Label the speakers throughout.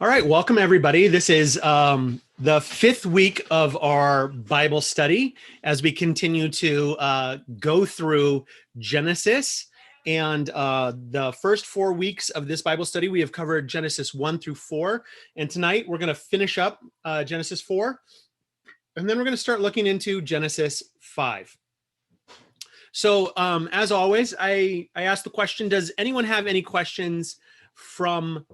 Speaker 1: All right, welcome everybody. This is the fifth week of our Bible study as we continue to go through Genesis. And the first 4 weeks of this Bible study, we have covered Genesis 1 through 4. And tonight we're going to finish up Genesis 4. And then we're going to start looking into Genesis 5. So as always, I ask the question, does anyone have any questions from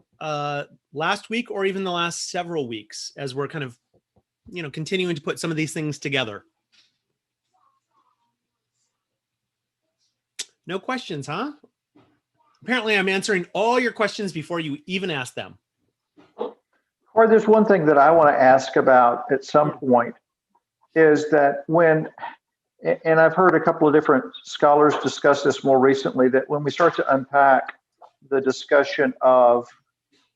Speaker 1: last week or even the last several weeks as we're kind of, continuing to put some of these things together? No questions, huh? Apparently I'm answering all your questions before you even ask them.
Speaker 2: Or there's one thing that I want to ask about at some point is that and I've heard a couple of different scholars discuss this more recently, that when we start to unpack the discussion of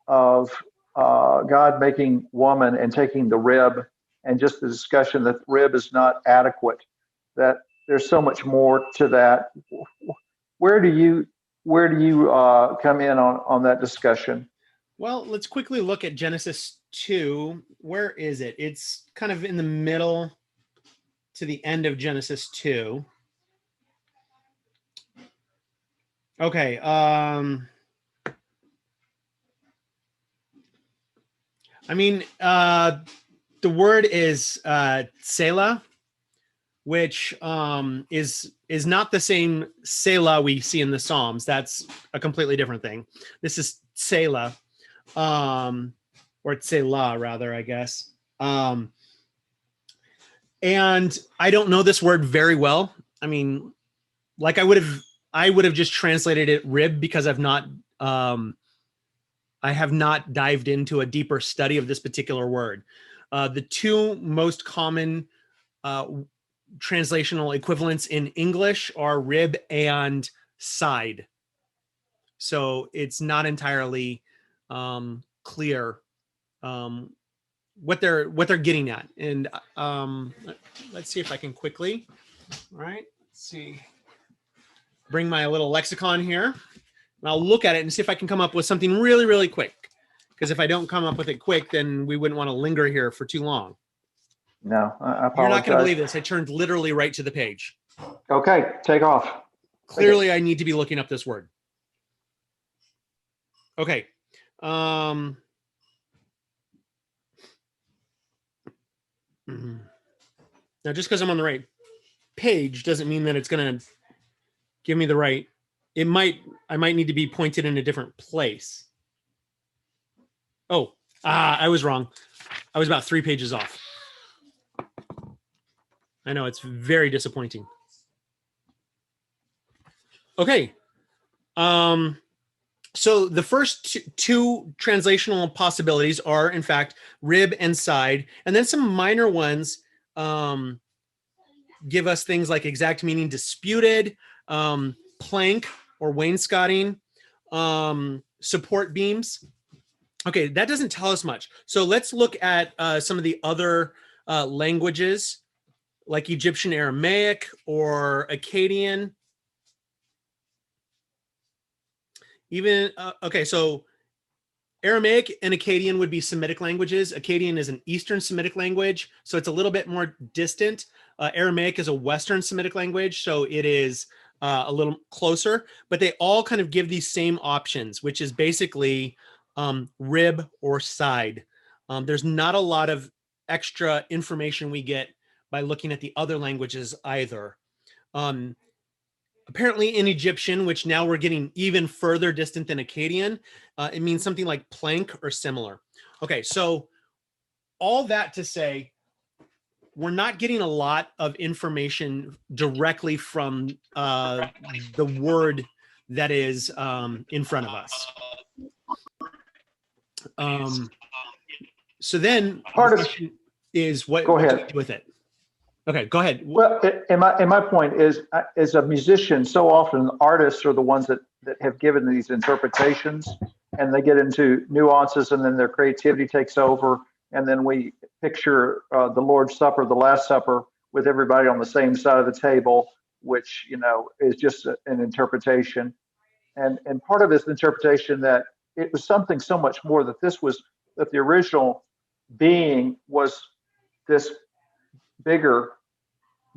Speaker 2: God making woman and taking the rib, and just the discussion that the rib is not adequate, that there's so much more to that. Where do you come in on that discussion?
Speaker 1: Well, let's quickly look at Genesis 2. Where is it? It's kind of in the middle to the end of Genesis 2. Okay. The word is Selah, which is not the same Selah we see in the Psalms. That's a completely different thing. This is Selah, or Selah rather, I guess. And I don't know this word very well. I mean, like I would have just translated it rib, because I have not dived into a deeper study of this particular word. The two most common translational equivalents in English are rib and side. So it's not entirely clear what they're getting at. And let's see if I can quickly. All right, let's see. Bring my little lexicon here, and I'll look at it and see if I can come up with something really, really quick. Because if I don't come up with it quick, then we wouldn't want to linger here for too long.
Speaker 2: No, I apologize.
Speaker 1: You're not going to believe this. I turned literally right to the page.
Speaker 2: Okay, take off.
Speaker 1: Clearly, I need to be looking up this word. Okay. Now, just because I'm on the right page doesn't mean that it's going to give me the right. I might need to be pointed in a different place. Oh, I was wrong. I was about 3 pages off. I know, it's very disappointing. Okay. So the first two translational possibilities are, in fact, rib and side. And then some minor ones give us things like exact meaning disputed, plank or wainscoting, support beams. Okay, that doesn't tell us much. So let's look at some of the other languages, like Egyptian Aramaic or Akkadian. Okay, so Aramaic and Akkadian would be Semitic languages. Akkadian is an Eastern Semitic language, so it's a little bit more distant. Aramaic is a Western Semitic language, so it is a little closer, but they all kind of give these same options, which is basically rib or side. There's not a lot of extra information we get by looking at the other languages either. Apparently in Egyptian, which now we're getting even further distant than Akkadian, it means something like plank or similar. Okay, so all that to say, we're not getting a lot of information directly from the word that is in front of us. So then
Speaker 2: part
Speaker 1: the question is what
Speaker 2: go ahead.
Speaker 1: to do with it. Okay, go ahead.
Speaker 2: Well, and my point is, as a musician, so often artists are the ones that have given these interpretations, and they get into nuances, and then their creativity takes over, and then we picture the Lord's Supper, the Last Supper, with everybody on the same side of the table, which is just an interpretation, and part of it's the interpretation that it was something so much more, that this was that the original being was this bigger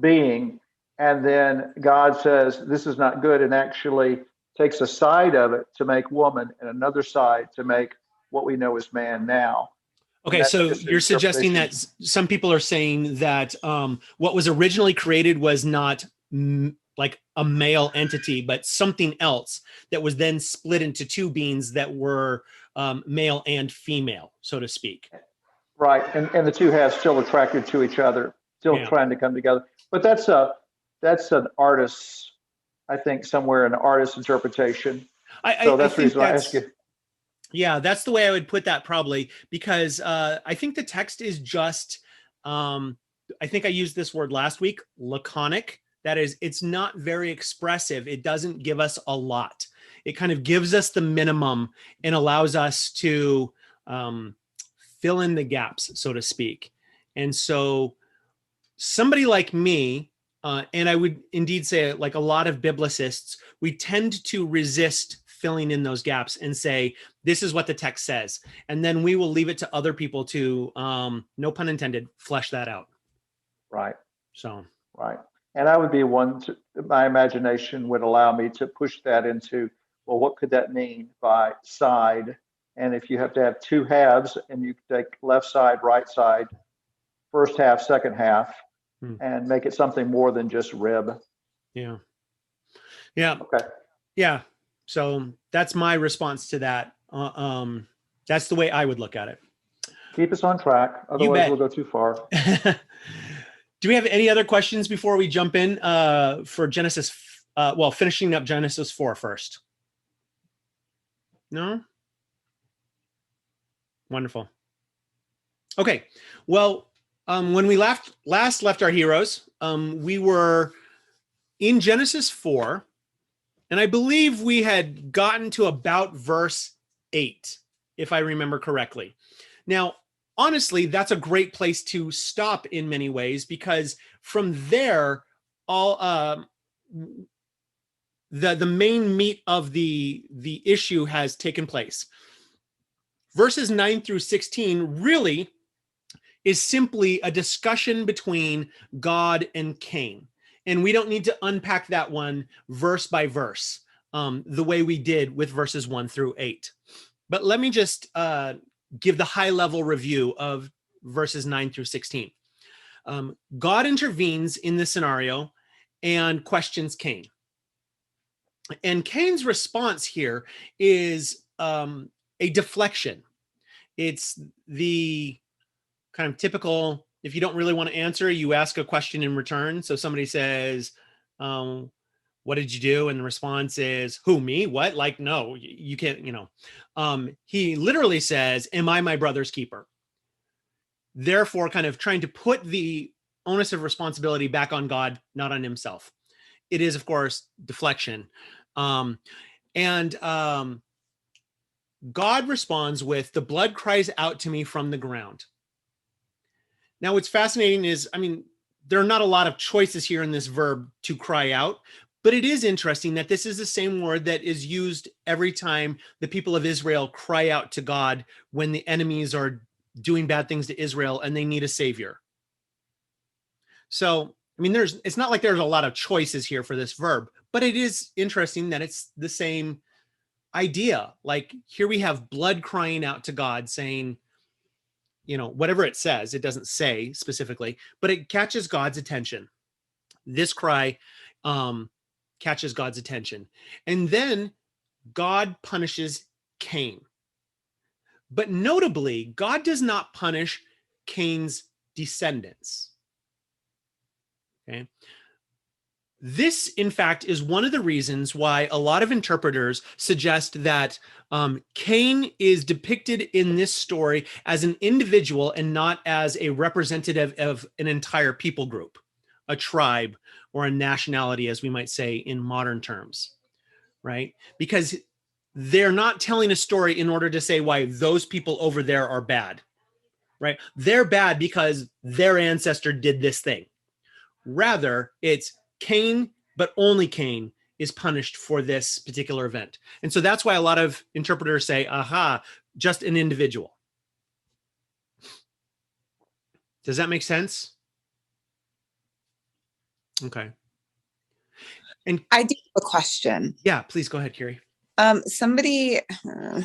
Speaker 2: being, and then God says this is not good, and actually takes a side of it to make woman and another side to make what we know as man now. And
Speaker 1: Okay,
Speaker 2: that's
Speaker 1: so
Speaker 2: just an
Speaker 1: you're suggesting
Speaker 2: interpretation.
Speaker 1: that some people are saying that what was originally created was not like a male entity, but something else that was then split into two beings that were male and female, so to speak.
Speaker 2: Right, and the two halves still attracted to each other, still
Speaker 1: Yeah,
Speaker 2: trying to come together. But that's an artist's, I think, somewhere an artist's interpretation. So
Speaker 1: I
Speaker 2: that's the
Speaker 1: think
Speaker 2: reason I ask
Speaker 1: that's
Speaker 2: you.
Speaker 1: yeah, that's the way I would put that probably because I think the text is just I think I used this word last week, laconic. That is, it's not very expressive. It doesn't give us a lot. It kind of gives us the minimum and allows us to um, fill in the gaps, so to speak. And so, somebody like me, and I would indeed say, like a lot of biblicists, we tend to resist filling in those gaps and say, this is what the text says. And then we will leave it to other people to, no pun intended, flesh that out.
Speaker 2: Right,
Speaker 1: So,
Speaker 2: right. And I would be one to, my imagination would allow me to push that into, well, what could that mean by side? And if you have to have two halves and you take left side, right side, first half, second half,
Speaker 1: hmm,
Speaker 2: and make it something more than just rib.
Speaker 1: yeah. Yeah.
Speaker 2: Okay.
Speaker 1: Yeah. So that's my response to that. That's the way I would look at it.
Speaker 2: Keep us on track.
Speaker 1: You
Speaker 2: Otherwise, we'll
Speaker 1: bet.
Speaker 2: go too far.
Speaker 1: Do we have any other questions before we jump in for Genesis? Well, finishing up Genesis 4 first. No? Wonderful. Okay. Well, when we last left our heroes, we were in Genesis 4, and I believe we had gotten to about verse 8, if I remember correctly. Now, honestly, that's a great place to stop in many ways because from there, all the main meat of the issue has taken place. Verses 9 through 16 really is simply a discussion between God and Cain. And we don't need to unpack that one verse by verse the way we did with verses 1 through 8. But let me just give the high level review of verses 9 through 16. God intervenes in the scenario and questions Cain. And Cain's response here is a deflection. It's the kind of typical, if you don't really want to answer, you ask a question in return. So somebody says, what did you do? And the response is, who, me? What? Like, no, you can't, he literally says, am I my brother's keeper? Therefore, kind of trying to put the onus of responsibility back on God, not on himself. It is, of course, deflection. And God responds with, the blood cries out to me from the ground. Now, what's fascinating is, there are not a lot of choices here in this verb to cry out, but it is interesting that this is the same word that is used every time the people of Israel cry out to God when the enemies are doing bad things to Israel and they need a savior. So, it's not like there's a lot of choices here for this verb, but it is interesting that it's the same idea. Like here we have blood crying out to God saying, whatever it says, it doesn't say specifically, but it catches God's attention. This cry catches God's attention. And then God punishes Cain. But notably, God does not punish Cain's descendants. Okay. This, in fact, is one of the reasons why a lot of interpreters suggest that Cain is depicted in this story as an individual and not as a representative of an entire people group, a tribe, or a nationality, as we might say in modern terms, right? Because they're not telling a story in order to say why those people over there are bad, right? They're bad because their ancestor did this thing. Rather, it's Cain, but only Cain is punished for this particular event. And so that's why a lot of interpreters say, aha, just an individual. Does that make sense? Okay. And
Speaker 3: I do have a question.
Speaker 1: yeah, please go ahead, Carrie.
Speaker 3: Somebody,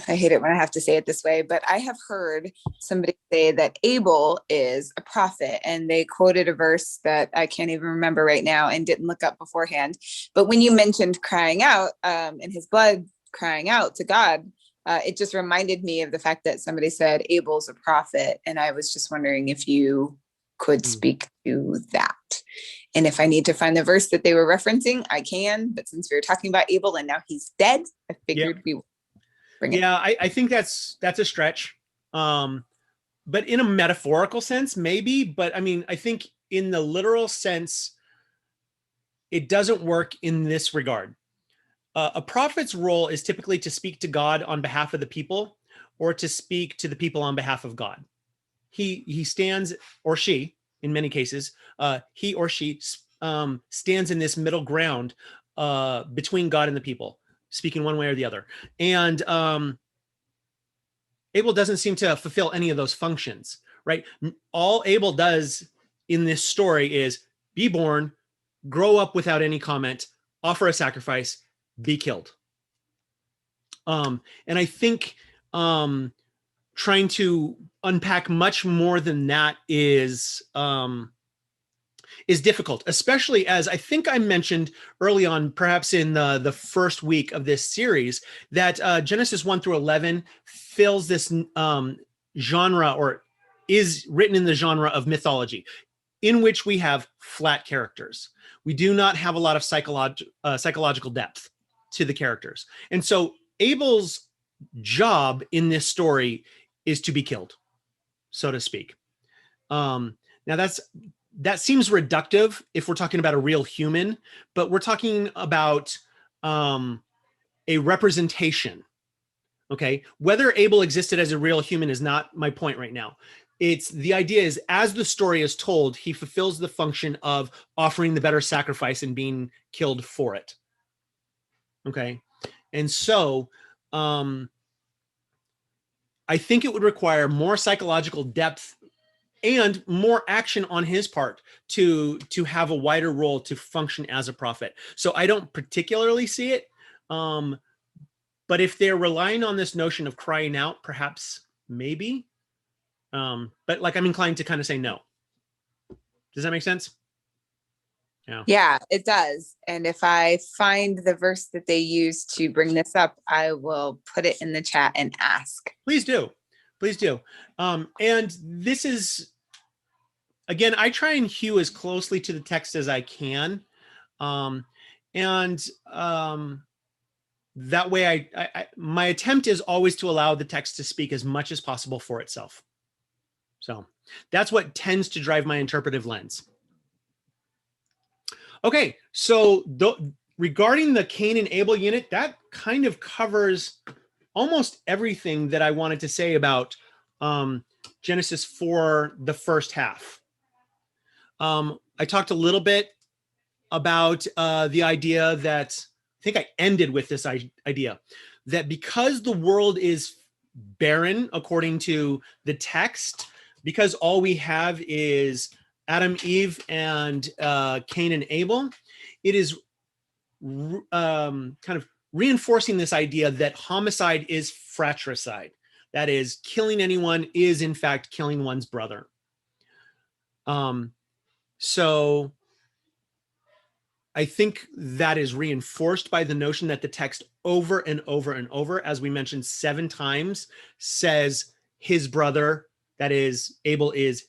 Speaker 3: I hate it when I have to say it this way, but I have heard somebody say that Abel is a prophet, and they quoted a verse that I can't even remember right now and didn't look up beforehand. But when you mentioned crying out, and his blood crying out to God, it just reminded me of the fact that somebody said Abel's a prophet, and I was just wondering if you could speak to that. And if I need to find the verse that they were referencing, I can. But since we were talking about Abel and now he's dead, I figured we would bring it.
Speaker 1: Yeah, I think that's a stretch. But in a metaphorical sense, maybe. But I mean, I think in the literal sense, it doesn't work in this regard. A prophet's role is typically to speak to God on behalf of the people, or to speak to the people on behalf of God. He stands, or she, in many cases, he or she stands in this middle ground between God and the people, speaking one way or the other. And Abel doesn't seem to fulfill any of those functions, right? All Abel does in this story is be born, grow up without any comment, offer a sacrifice, be killed. And I think trying to unpack much more than that is difficult, especially as I think I mentioned early on, perhaps in the first week of this series, that Genesis 1 through 11 fills this genre, or is written in the genre of mythology, in which we have flat characters. We do not have a lot of psychological depth to the characters. And so Abel's job in this story is to be killed, so to speak. Now that seems reductive if we're talking about a real human, but we're talking about a representation. Okay, whether Abel existed as a real human is not my point right now. It's the idea is, as the story is told, he fulfills the function of offering the better sacrifice and being killed for it. Okay, and so I think it would require more psychological depth and more action on his part to have a wider role to function as a prophet. So I don't particularly see it. But if they're relying on this notion of crying out, perhaps maybe. But like, I'm inclined to kind of say no. Does that make sense?
Speaker 3: Yeah, it does. And if I find the verse that they use to bring this up, I will put it in the chat and ask.
Speaker 1: Please do. Please do. And this is, again, I try and hew as closely to the text as I can. That way my attempt is always to allow the text to speak as much as possible for itself. So that's what tends to drive my interpretive lens. Okay, so regarding the Cain and Abel unit, that kind of covers almost everything that I wanted to say about Genesis 4, the first half. I talked a little bit about the idea that, I think I ended with this idea, that because the world is barren according to the text, because all we have is Adam, Eve, and Cain and Abel, it is kind of reinforcing this idea that homicide is fratricide. That is, killing anyone is in fact killing one's brother. So I think that is reinforced by the notion that the text over and over and over, as we mentioned 7 times, says his brother, that is, Abel is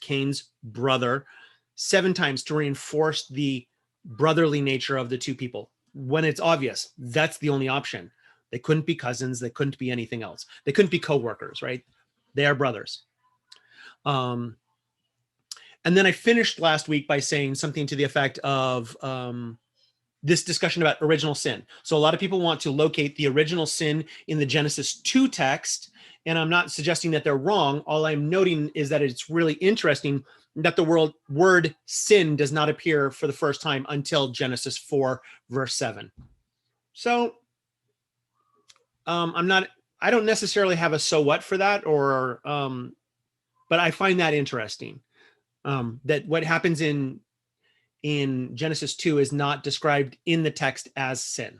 Speaker 1: Cain's brother, 7 times to reinforce the brotherly nature of the two people. When it's obvious, that's the only option. They couldn't be cousins. They couldn't be anything else. They couldn't be co-workers, right? They are brothers. And then I finished last week by saying something to the effect of this discussion about original sin. So a lot of people want to locate the original sin in the Genesis 2 text, and I'm not suggesting that they're wrong. All I'm noting is that it's really interesting that the word sin does not appear for the first time until Genesis 4, verse 7. So I don't necessarily have a so what for that, or but I find that interesting. That what happens in Genesis 2 is not described in the text as sin.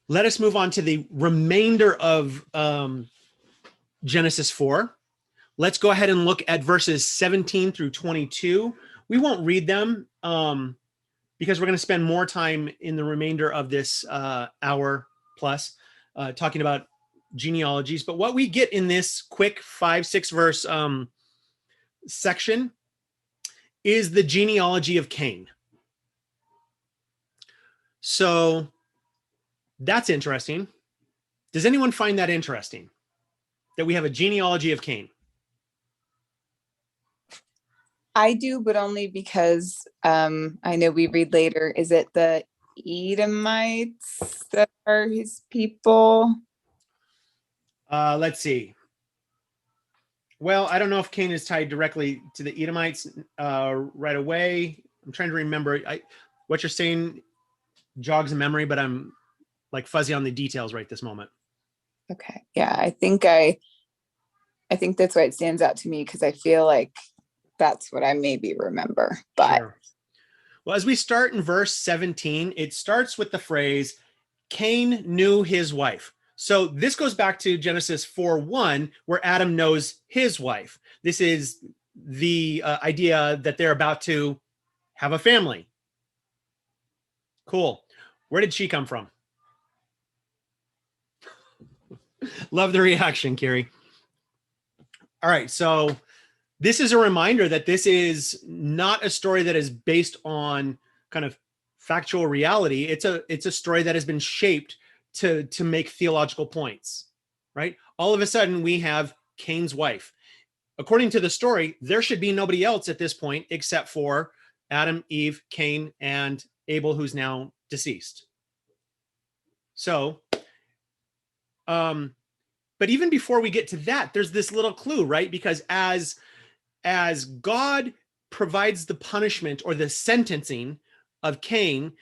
Speaker 1: Let us move on to the remainder of Genesis 4. Let's go ahead and look at verses 17 through 22. We won't read them because we're going to spend more time in the remainder of this hour plus talking about genealogies. But what we get in this quick 5-6 verse section is the genealogy of Cain. So that's interesting. Does anyone find that interesting? That we have a genealogy of Cain?
Speaker 3: I do, but only because I know we read later. Is it the Edomites that are his people?
Speaker 1: Let's see. Well, I don't know if Cain is tied directly to the Edomites right away. I'm trying to remember. What you're saying jogs a memory, but I'm like fuzzy on the details right this moment.
Speaker 3: Okay. Yeah, I think that's why it stands out to me, because I feel like that's what I maybe remember. But
Speaker 1: sure. Well, as we start in verse 17, it starts with the phrase, Cain knew his wife. So this goes back to Genesis 4:1, where Adam knows his wife. This is the idea that they're about to have a family. Cool. Where did she come from? Love the reaction, Carrie. All right, so this is a reminder that this is not a story that is based on kind of factual reality. It's a story that has been shaped to make theological points, right? All of a sudden, we have Cain's wife. According to the story, there should be nobody else at this point except for Adam, Eve, Cain, and Abel, who's now deceased. So, but even before we get to that, there's this little clue, right? Because as God provides the punishment or the sentencing of Cain,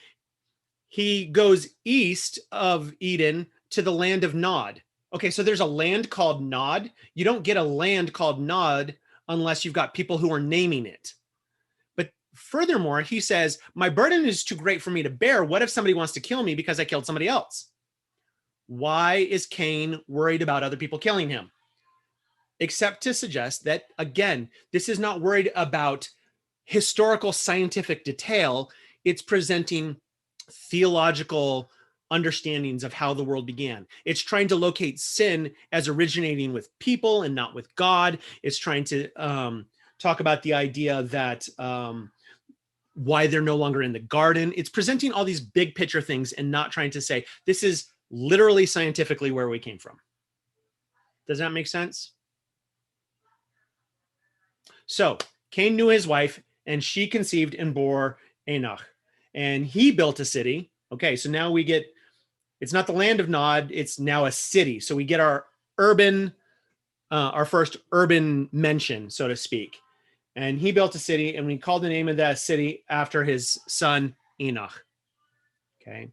Speaker 1: he goes east of Eden to the land of Nod. Okay, so there's a land called Nod. You don't get a land called Nod unless you've got people who are naming it. But furthermore, he says, my burden is too great for me to bear. What if somebody wants to kill me because I killed somebody else? Why is Cain worried about other people killing him? Except to suggest that, again, this is not worried about historical scientific detail. It's presenting theological understandings of how the world began. It's trying to locate sin as originating with people and not with God. It's trying to talk about the idea that why they're no longer in the garden. It's presenting all these big picture things and not trying to say, this is literally scientifically where we came from. Does that make sense? So Cain knew his wife, and she conceived and bore Enoch, and he built a city. Okay, so now we get, it's not the land of Nod, it's now a city. So we get our first urban mention, so to speak. And he built a city, and we called the name of that city after his son Enoch. Okay,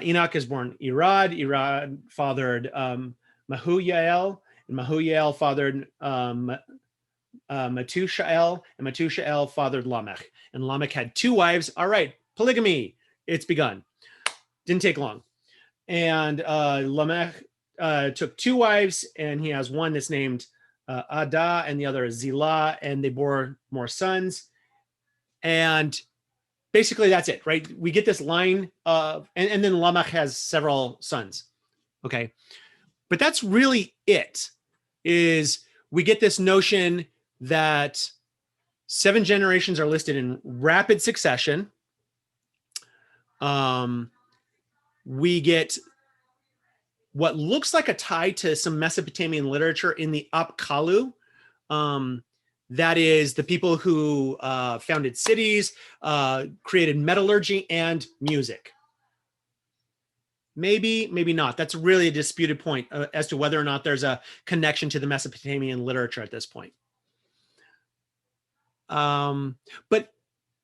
Speaker 1: Enoch is born Irad. Irad fathered Mahuyael, and Mahuyael fathered Metushael, and Metushael fathered Lamech. And Lamech had 2 wives. All right, polygamy, it's begun. Didn't take long. And Lamech took 2 wives, and he has one that's named Ada, and the other is Zillah, and they bore more sons. And basically that's it, right? We get this line of, and then Lamech has several sons. Okay. But that's really it, is we get this notion that 7 generations are listed in rapid succession. We get what looks like a tie to some Mesopotamian literature in the Apkallu. That is the people who founded cities, created metallurgy and music. Maybe, maybe not. That's really a disputed point as to whether or not there's a connection to the Mesopotamian literature at this point. But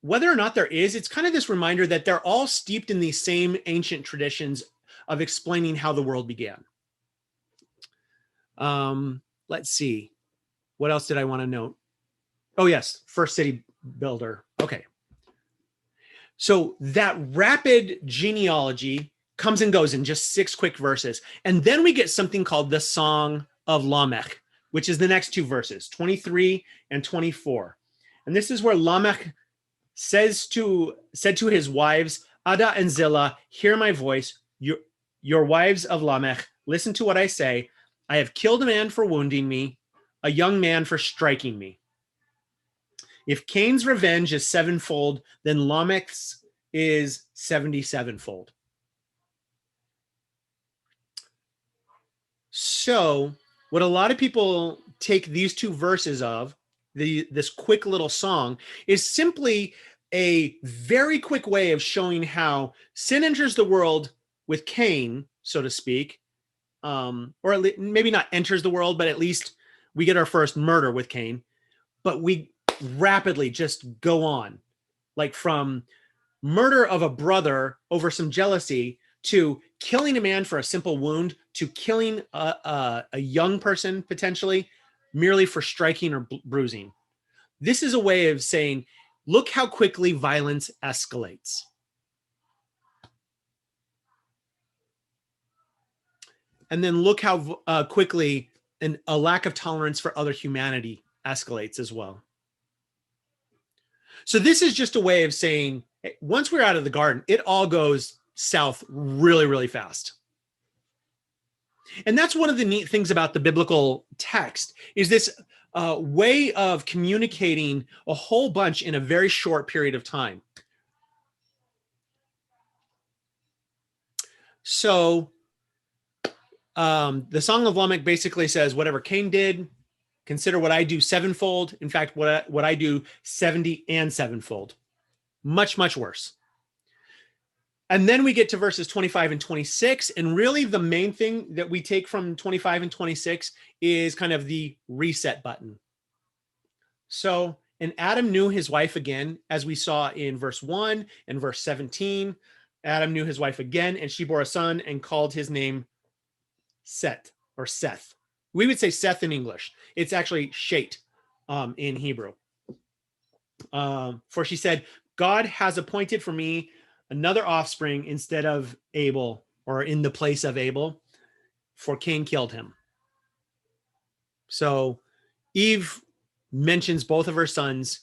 Speaker 1: whether or not there is, it's kind of this reminder that they're all steeped in these same ancient traditions of explaining how the world began. let's see. What else did I want to note? Oh, yes. First city builder. Okay. So that rapid genealogy comes and goes in just 6 quick verses. And then we get something called the Song of Lamech, which is the next 2 verses, 23 and 24. And this is where Lamech said to his wives, Ada and Zillah, hear my voice, your wives of Lamech, listen to what I say. I have killed a man for wounding me, a young man for striking me. If Cain's revenge is 7-fold, then Lamech's is 77-fold. So what a lot of people take these 2 verses of, this quick little song, is simply a very quick way of showing how sin enters the world with Cain, so to speak, or maybe not enters the world, but at least we get our first murder with Cain. But we rapidly just go on, like from murder of a brother over some jealousy to killing a man for a simple wound to killing a young person potentially merely for striking or bruising. This is a way of saying, look how quickly violence escalates. And then look how quickly a lack of tolerance for other humanity escalates as well. So this is just a way of saying, hey, once we're out of the garden, it all goes south really, really fast. And that's one of the neat things about the biblical text is this way of communicating a whole bunch in a very short period of time. So the Song of Lamech basically says, whatever Cain did, consider what I do 7-fold. In fact, what I do 70 and 7-fold. Much, much worse. And then we get to verses 25 and 26. And really the main thing that we take from 25 and 26 is kind of the reset button. So, and Adam knew his wife again, as we saw in verse 1 and verse 17. Adam knew his wife again, and she bore a son and called his name Seth, or Seth. We would say Seth in English. It's actually Shet in Hebrew. For she said, God has appointed for me another offspring instead of Abel, or in the place of Abel, for Cain killed him. So Eve mentions both of her sons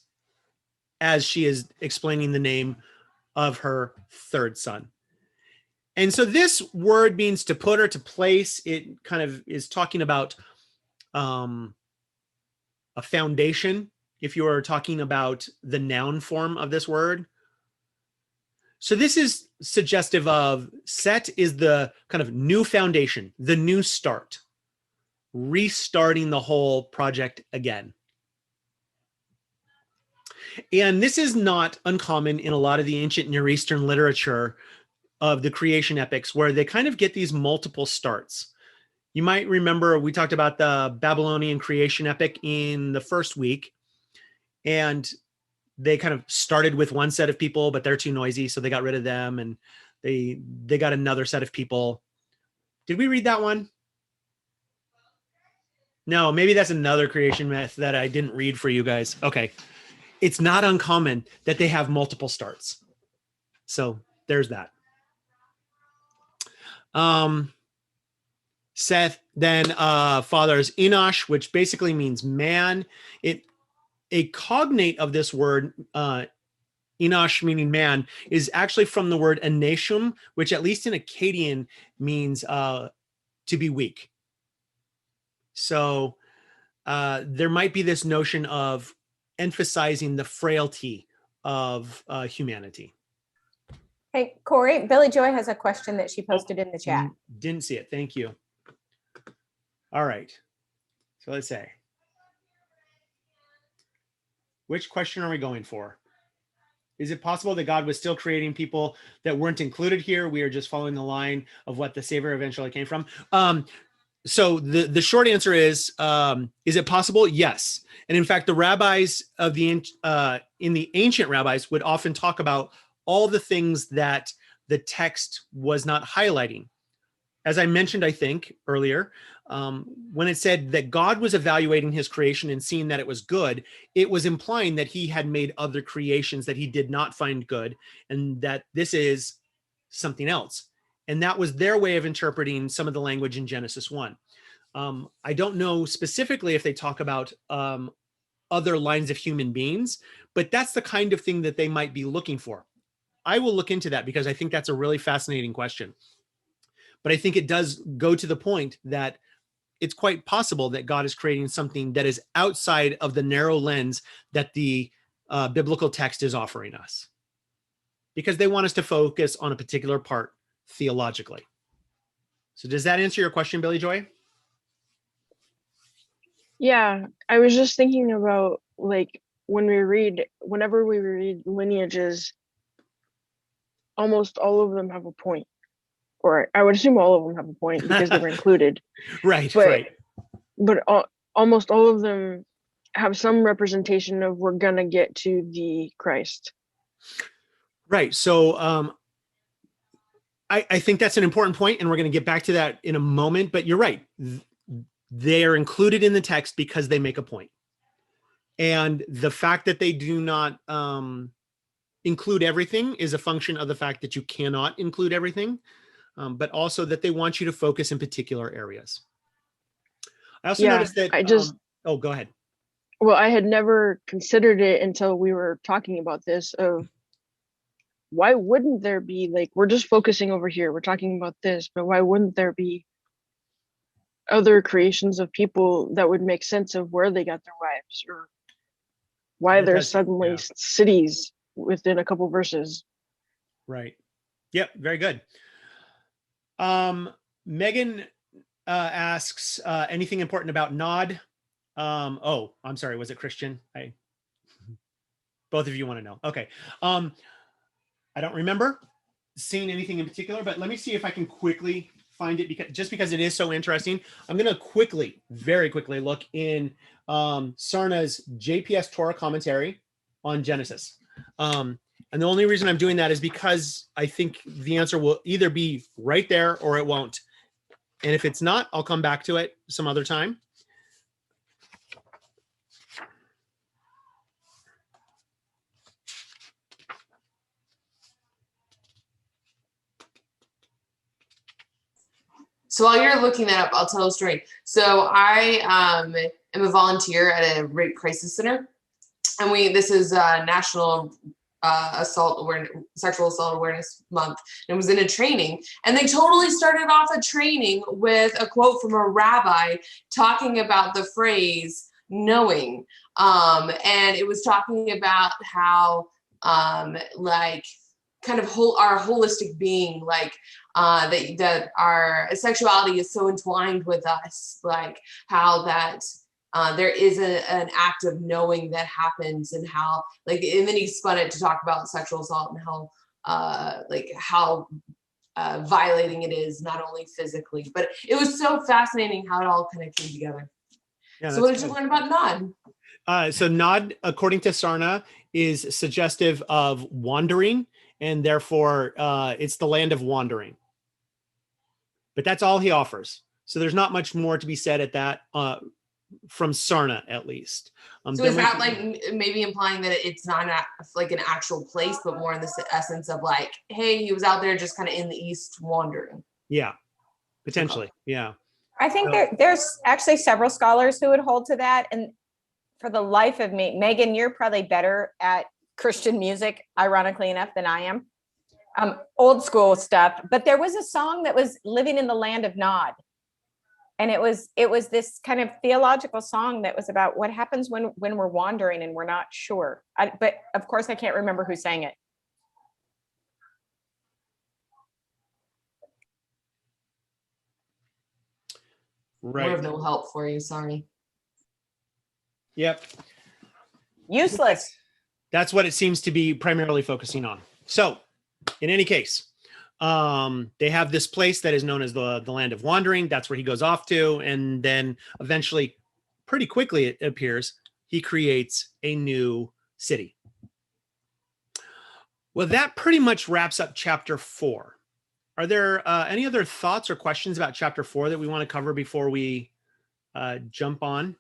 Speaker 1: as she is explaining the name of her third son. And so this word means to put or to place. It kind of is talking about a foundation, if you are talking about the noun form of this word. So this is suggestive of set is the kind of new foundation, the new start, restarting the whole project again. And this is not uncommon in a lot of the ancient Near Eastern literature of the creation epics, where they kind of get these multiple starts. You might remember we talked about the Babylonian creation epic in the first week, and they kind of started with one set of people, but they're too noisy, so they got rid of them, and they got another set of people. Did we read that one? No, maybe that's another creation myth that I didn't read for you guys. Okay. It's not uncommon that they have multiple starts. So there's that. Seth then fathers Enosh, which basically means man. A cognate of this word, Enosh meaning man, is actually from the word Anashum, which at least in Akkadian means to be weak. So there might be this notion of emphasizing the frailty of humanity.
Speaker 4: Hey, Corey, Billy Joy has a question that she posted in the chat.
Speaker 1: Didn't see it. Thank you. All right. So let's say, which question are we going for? Is it possible that God was still creating people that weren't included here? We are just following the line of what the Savior eventually came from. So the short answer is it possible? Yes. And in fact, the rabbis of in the ancient rabbis would often talk about all the things that the text was not highlighting as I mentioned, I think earlier, when it said that God was evaluating his creation and seeing that it was good, it was implying that he had made other creations that he did not find good, and that this is something else. And that was their way of interpreting some of the language in Genesis 1. I don't know specifically if they talk about other lines of human beings, but that's the kind of thing that they might be looking for. I will look into that because I think that's a really fascinating question. But I think it does go to the point that it's quite possible that God is creating something that is outside of the narrow lens that the biblical text is offering us, because they want us to focus on a particular part theologically. So does that answer your question, Billy Joy?
Speaker 5: Yeah, I was just thinking about, like, whenever we read lineages, almost all of them have a point. Or I would assume all of them have a point because they were included.
Speaker 1: Right,
Speaker 5: But
Speaker 1: right.
Speaker 5: but almost all of them have some representation of we're gonna get to the Christ.
Speaker 1: Right. So I think that's an important point, and we're going to get back to that in a moment. But you're right. They are included in the text because they make a point. And the fact that they do not include everything is a function of the fact that you cannot include everything, but also that they want you to focus in particular areas. I also noticed that, oh, go ahead.
Speaker 5: Well, I had never considered it until we were talking about this, of why wouldn't there be, like, we're just focusing over here, we're talking about this, but why wouldn't there be other creations of people that would make sense of where they got their wives, or why there's suddenly cities within a couple verses?
Speaker 1: Right. Yep. Very good. Megan asks, anything important about Nod? Oh, I'm sorry. Was it Christian? Both of you want to know. Okay. I don't remember seeing anything in particular, but let me see if I can quickly find it, because it is so interesting. I'm going to very quickly look in Sarna's JPS Torah commentary on Genesis. And the only reason I'm doing that is because I think the answer will either be right there or it won't. And if it's not, I'll come back to it some other time.
Speaker 6: So while you're looking that up, I'll tell a story. So I am a volunteer at a rape crisis center, and this is National Sexual Assault Awareness Month, and it was in a training, and they totally started off a training with a quote from a rabbi talking about the phrase knowing, and it was talking about how like kind of our holistic being, like that our sexuality is so entwined with us, like how that there is an act of knowing that happens, and how, like, and then he spun it to talk about sexual assault and how violating it is, not only physically, but it was so fascinating how it all kind of came together. Yeah, so what did you learn about Nod?
Speaker 1: So Nod, according to Sarna, is suggestive of wandering, and therefore it's the land of wandering. But that's all he offers. So there's not much more to be said at that, from Sarna, at least.
Speaker 6: So is that like maybe implying that it's not like an actual place, but more in the essence of like, hey, he was out there just kind of in the east wandering?
Speaker 1: Yeah, potentially. Okay. Yeah.
Speaker 4: I think there's actually several scholars who would hold to that. And for the life of me, Megan, you're probably better at Christian music, ironically enough, than I am. Old school stuff. But there was a song that was Living in the Land of Nod. And it was this kind of theological song that was about what happens when we're wandering and we're not sure. But of course, I can't remember who sang it.
Speaker 6: Right. More of no help for you. Sorry.
Speaker 1: Yep.
Speaker 4: Useless.
Speaker 1: That's what it seems to be primarily focusing on. So, in any case, they have this place that is known as the land of wandering. That's where he goes off to. And then eventually, pretty quickly, it appears, he creates a new city. Well, that pretty much wraps up chapter 4. Are there any other thoughts or questions about chapter 4 that we want to cover before we jump on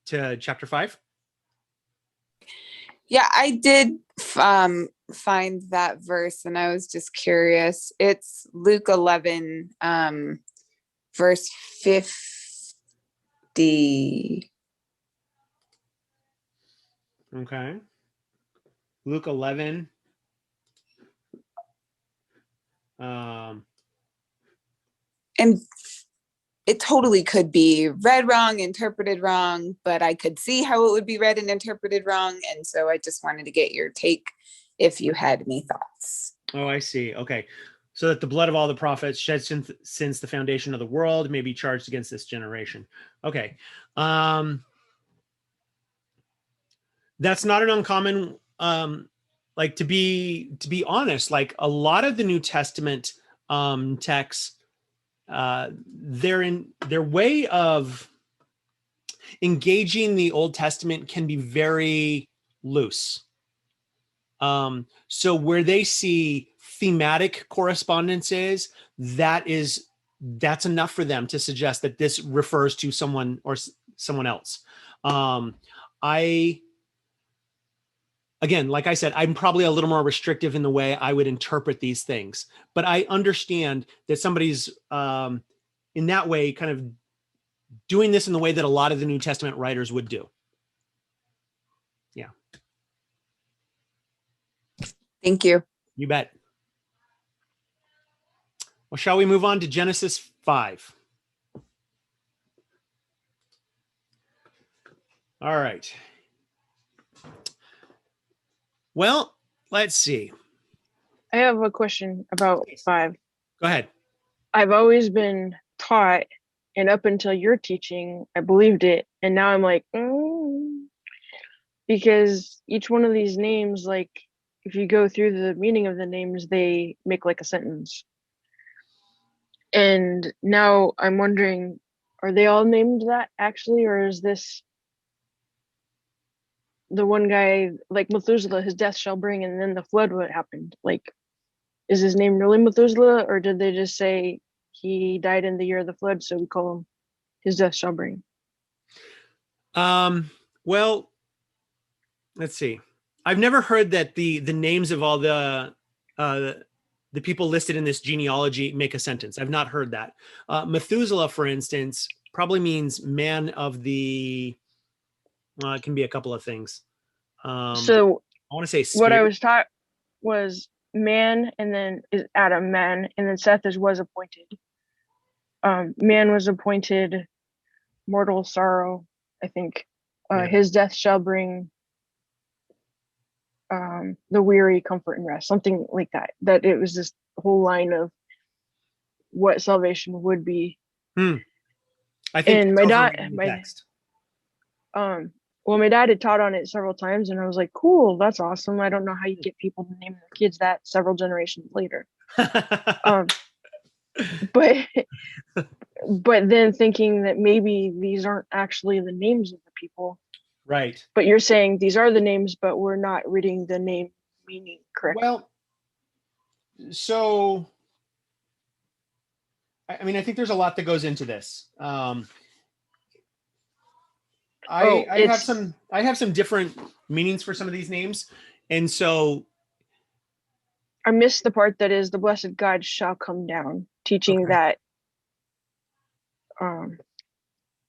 Speaker 1: to chapter 5?
Speaker 3: Yeah, I did find that verse and I was just curious. It's Luke 11, verse 50.
Speaker 1: Okay. Luke 11.
Speaker 3: And it totally could be read wrong, interpreted wrong, but I could see how it would be read and interpreted wrong. And so I just wanted to get your take if you had any thoughts.
Speaker 1: Oh, I see. Okay. So that the blood of all the prophets shed since the foundation of the world may be charged against this generation. Okay. That's not an uncommon, like to be honest, like a lot of the New Testament texts, their way of engaging the Old Testament can be very loose. So where they see thematic correspondences, that's enough for them to suggest that this refers to someone or someone else. Again, like I said, I'm probably a little more restrictive in the way I would interpret these things, but I understand that somebody's in that way kind of doing this in the way that a lot of the New Testament writers would do. Yeah.
Speaker 3: Thank you.
Speaker 1: You bet. Well, shall we move on to Genesis 5? All right. Well, let's see.
Speaker 5: I have a question about 5.
Speaker 1: Go ahead.
Speaker 5: I've always been taught, and up until your teaching, I believed it. And now I'm like, because each one of these names, like, if you go through the meaning of the names, they make like a sentence. And now I'm wondering, are they all named that actually, or is this the one guy, like Methuselah, his death shall bring, and then the flood, what happened? Like, is his name really Methuselah, or did they just say he died in the year of the flood, so we call him his death shall bring?
Speaker 1: Well, let's see. I've never heard that the names of all the people listed in this genealogy make a sentence. I've not heard that. Methuselah, for instance, probably means man of the. It can be a couple of things.
Speaker 5: So
Speaker 1: I want to say spirit.
Speaker 5: What I was taught was man, and then is Adam, man, and then Seth was appointed. Man was appointed mortal sorrow, I think.
Speaker 1: Yeah.
Speaker 5: His death shall bring the weary comfort and rest, something like that. That it was this whole line of what salvation would be.
Speaker 1: I think
Speaker 5: and my dad,
Speaker 1: text.
Speaker 5: Well, my dad had taught on it several times, and I was like, cool, that's awesome. I don't know how you get people to name their kids that several generations later. But then thinking that maybe these aren't actually the names of the people.
Speaker 1: Right.
Speaker 5: But you're saying these are the names, but we're not reading the name meaning correctly.
Speaker 1: Well, so, I mean, I think there's a lot that goes into this. I have some different meanings for some of these names, and so
Speaker 5: I missed the part that is the blessed God shall come down, teaching that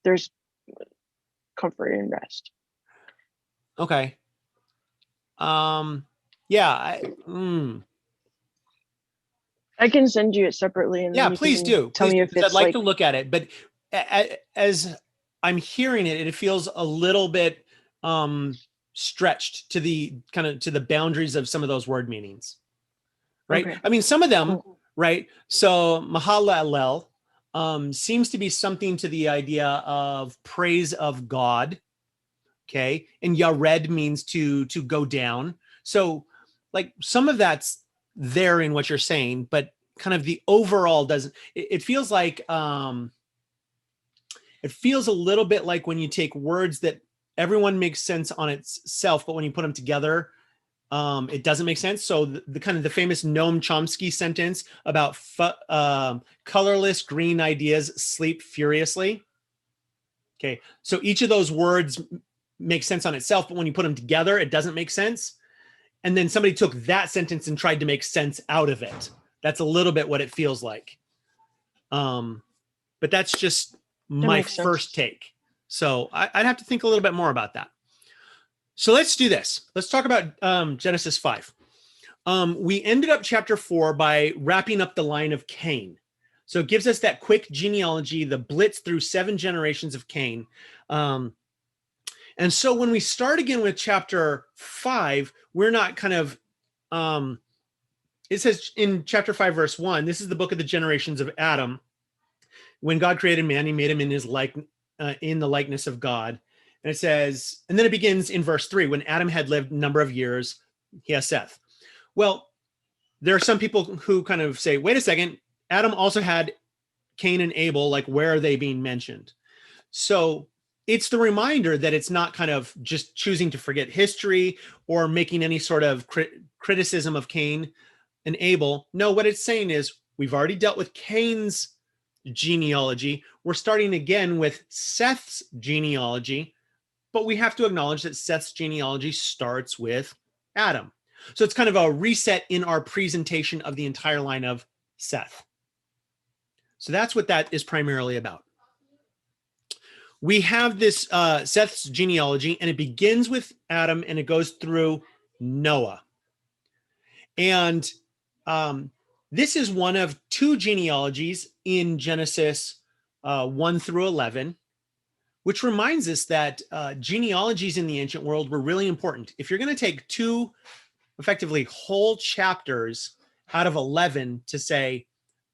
Speaker 5: there's comfort and rest.
Speaker 1: Okay. Yeah.
Speaker 5: I can send you it separately, and
Speaker 1: yeah,
Speaker 5: then
Speaker 1: please do.
Speaker 5: Tell me if it's
Speaker 1: I'd like to look at it, but as I'm hearing it, it feels a little bit stretched to the boundaries of some of those word meanings, right?
Speaker 5: Okay.
Speaker 1: I mean, some of them, right? So Mahalalel seems to be something to the idea of praise of God, okay? And Yared means to go down. So like some of that's there in what you're saying, but kind of the overall doesn't. It feels like it feels a little bit like when you take words that everyone makes sense on itself, but when you put them together, It doesn't make sense. So the kind of the famous Noam Chomsky sentence about colorless green ideas sleep furiously. Okay, so each of those words makes sense on itself, but when you put them together, it doesn't make sense. And then somebody took that sentence and tried to make sense out of it. That's a little bit what it feels like. But that's just my first take. So I'd have to think a little bit more about that. So let's do this. Let's talk about Genesis 5. We ended up chapter 4 by wrapping up the line of Cain. So it gives us that quick genealogy, the blitz through 7 generations of Cain. And so when we start again with chapter 5, we're not kind of, it says in chapter 5, verse 1, this is the book of the generations of Adam. When God created man, he made him in his in the likeness of God. And it says, and then it begins in verse 3, when Adam had lived a number of years, he has Seth. Well, there are some people who kind of say, wait a second, Adam also had Cain and Abel, like where are they being mentioned? So it's the reminder that it's not kind of just choosing to forget history or making any sort of criticism of Cain and Abel. No, what it's saying is we've already dealt with Cain's genealogy. We're starting again with Seth's genealogy, but we have to acknowledge that Seth's genealogy starts with Adam. So it's kind of a reset in our presentation of the entire line of Seth. So that's what that is primarily about. We have this Seth's genealogy, and it begins with Adam, and it goes through Noah. And this is one of 2 genealogies in Genesis 1 through 11, which reminds us that genealogies in the ancient world were really important. If you're going to take 2 effectively whole chapters out of 11 to say,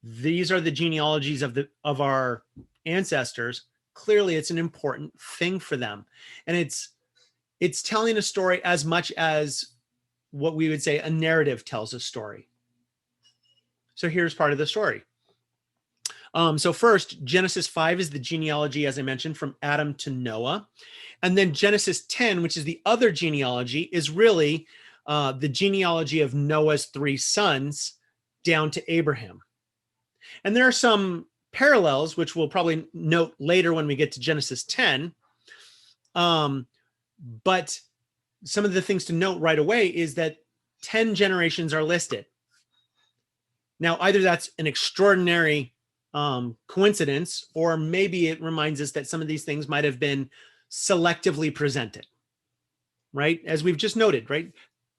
Speaker 1: these are the genealogies of our ancestors, clearly it's an important thing for them. And it's telling a story as much as what we would say a narrative tells a story. So here's part of the story. So first, Genesis 5 is the genealogy, as I mentioned, from Adam to Noah. And then Genesis 10, which is the other genealogy, is really the genealogy of Noah's 3 sons down to Abraham. And there are some parallels, which we'll probably note later when we get to Genesis 10. But some of the things to note right away is that 10 generations are listed. Now, either that's an extraordinary coincidence, or maybe it reminds us that some of these things might have been selectively presented, right? As we've just noted, right?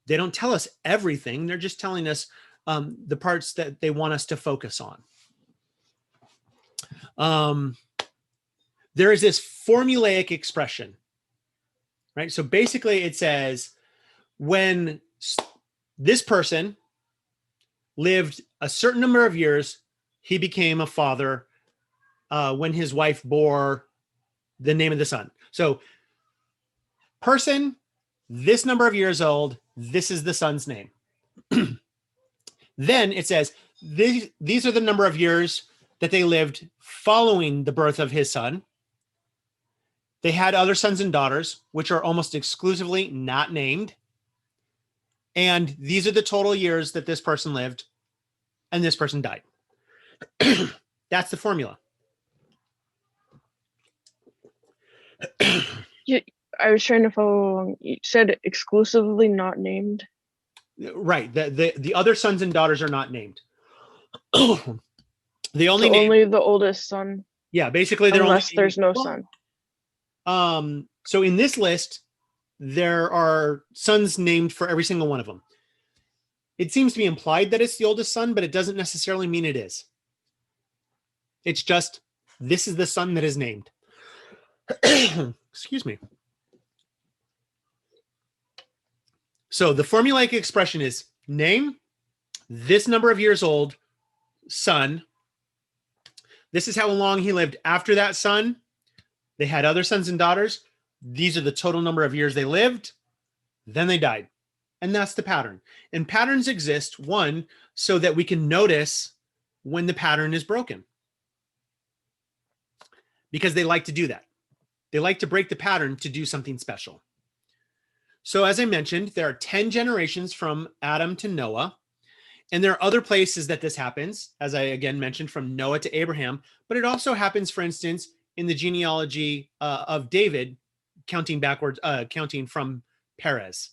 Speaker 1: They don't tell us everything. They're just telling us the parts that they want us to focus on. There is this formulaic expression, right? So basically it says when this person lived a certain number of years, he became a father when his wife bore the name of the son. So person, this number of years old, this is the son's name. Then it says, these are the number of years that they lived following the birth of his son. They had other sons and daughters, which are almost exclusively not named. And these are the total years that this person lived, and this person died. That's the formula.
Speaker 5: I was trying to follow along. You said exclusively not named.
Speaker 1: Right. The other sons and daughters are not named. The only
Speaker 5: only the oldest son.
Speaker 1: Yeah, basically they're
Speaker 5: unless
Speaker 1: only
Speaker 5: there's no son.
Speaker 1: So in this list, there are sons named for every single one of them. It seems to be implied that it's the oldest son, but it doesn't necessarily mean it is. It's just, this is the son that is named. Excuse me. So the formulaic expression is name, this number of years old, son. This is how long he lived after that son. They had other sons and daughters. These are the total number of years they lived. Then they died. And that's the pattern. And patterns exist, one, so that we can notice when the pattern is broken. Because they like to do that. They like to break the pattern to do something special. So as I mentioned, there are 10 generations from Adam to Noah. And there are other places that this happens, as I again mentioned, from Noah to Abraham. But it also happens, for instance, in the genealogy of David, counting backwards, counting from Perez.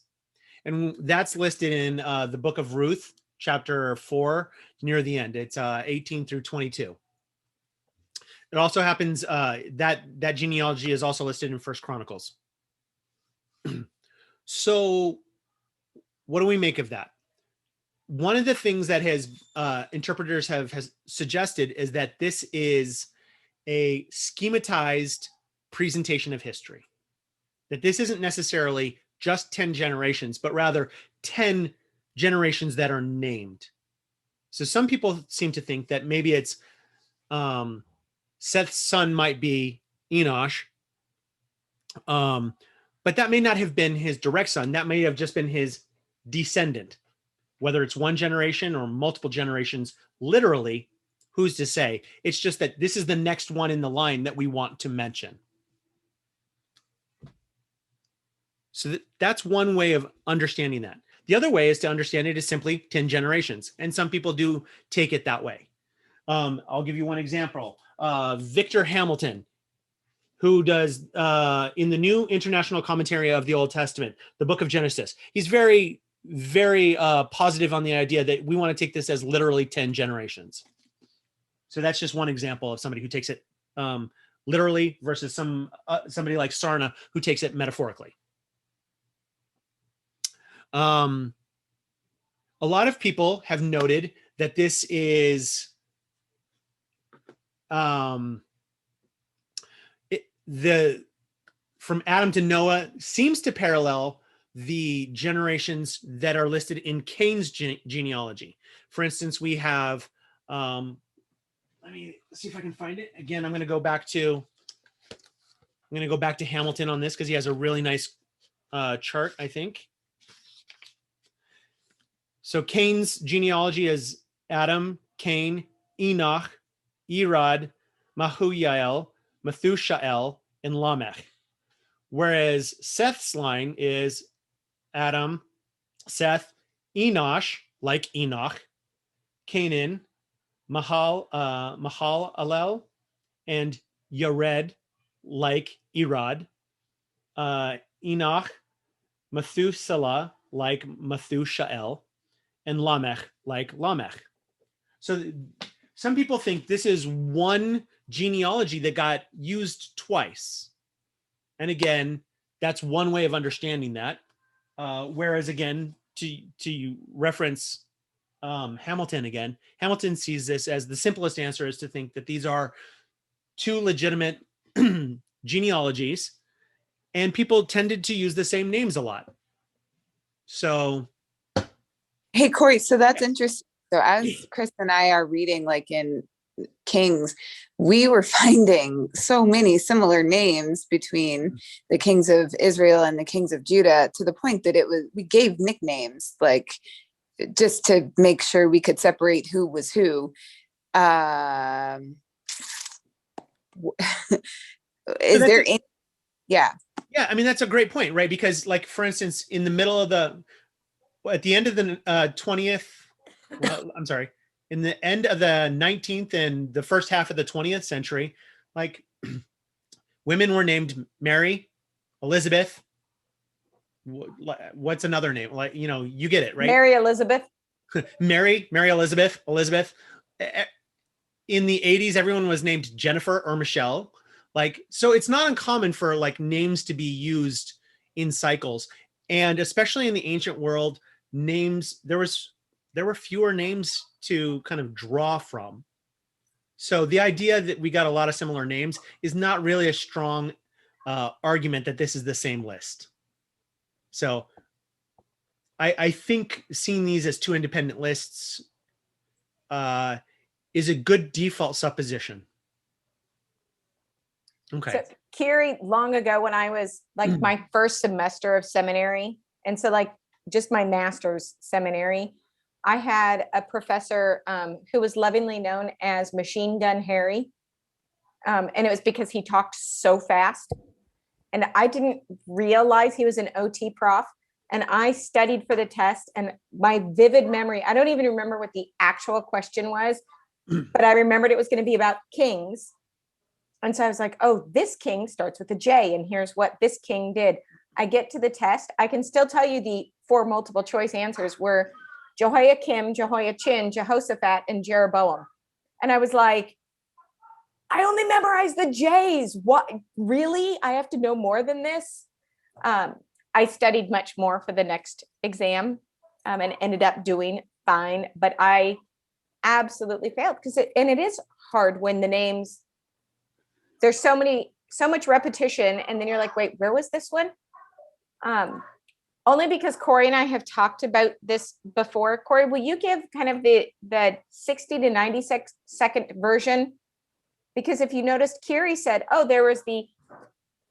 Speaker 1: And that's listed in the book of Ruth, chapter 4, near the end. It's 18 through 22. It also happens, that genealogy is also listed in First Chronicles. So what do we make of that? One of the things that interpreters have suggested is that this is a schematized presentation of history. That this isn't necessarily just 10 generations, but rather 10 generations that are named. So some people seem to think that maybe it's Seth's son might be Enosh, but that may not have been his direct son. That may have just been his descendant. Whether it's one generation or multiple generations, literally, who's to say? It's just that this is the next one in the line that we want to mention. So that's one way of understanding that. The other way is to understand it as simply 10 generations. And some people do take it that way. I'll give you one example. Victor Hamilton, who does in the New International Commentary of the Old Testament, the book of Genesis. He's very positive on the idea that we want to take this as literally 10 generations. So that's just one example of somebody who takes it literally versus somebody like Sarna who takes it metaphorically. A lot of people have noted that this is from Adam to Noah seems to parallel the generations that are listed in Cain's genealogy. For instance, we have, let me see if I can find it. Again, I'm going to go back to Hamilton on this because he has a really nice chart, I think. So Cain's genealogy is Adam, Cain, Enoch, Irad, Mahuyael, Methushael, and Lamech. Whereas Seth's line is Adam, Seth, Enosh, like Enoch, Canaan, Mahalalel, and Yared, like Irad, Enoch, Methuselah, like Methushael, and Lamech, like Lamech. So some people think this is one genealogy that got used twice. And again, that's one way of understanding that. Whereas again, to reference Hamilton again, Hamilton sees this as the simplest answer is to think that these are two legitimate genealogies, and people tended to use the same names a lot. So,
Speaker 3: Hey, Corey, so that's interesting. So as Chris and I are reading, like in Kings, we were finding so many similar names between the kings of Israel and the kings of Judah, to the point that we gave nicknames, like just to make sure we could separate who was who. Is there any? Yeah.
Speaker 1: Yeah, I mean, that's a great point, right? Because, like, for instance, in the middle of at the end of the 20th, I'm sorry, in the end of the 19th and the first half of the 20th century, like, women were named Mary, Elizabeth. What's another name? Like, you get it, right?
Speaker 4: Mary Elizabeth.
Speaker 1: Mary Elizabeth. In the 80s, everyone was named Jennifer or Michelle. Like, so it's not uncommon for like names to be used in cycles. And especially in the ancient world, names, there were fewer names to kind of draw from. So the idea that we got a lot of similar names is not really a strong argument that this is the same list. So I think seeing these as two independent lists is a good default supposition. Okay.
Speaker 4: So, Kiri, long ago when I was like my first semester of seminary, and so like just my master's seminary, I had a professor who was lovingly known as Machine Gun Harry. And it was because he talked so fast. And I didn't realize he was an OT prof And I studied for the test, and my vivid memory, I don't even remember what the actual question was, but I remembered it was going to be about kings. And so I was like, oh, this king starts with a J, and here's what this king did. I get to the test. I can still tell you the 4 multiple choice answers were Jehoiakim, Jehoiachin, Jehoshaphat, and Jeroboam. And I was like, I only memorized the J's. What, really? I have to know more than this? I studied much more for the next exam, and ended up doing fine, but I absolutely failed because it is hard when the names, there's so much repetition, and then you're like, wait, where was this one? Only because Corey and I have talked about this before. Corey, will you give kind of the 60 to 96 second version? Because if you noticed, Kiri said, oh, there was the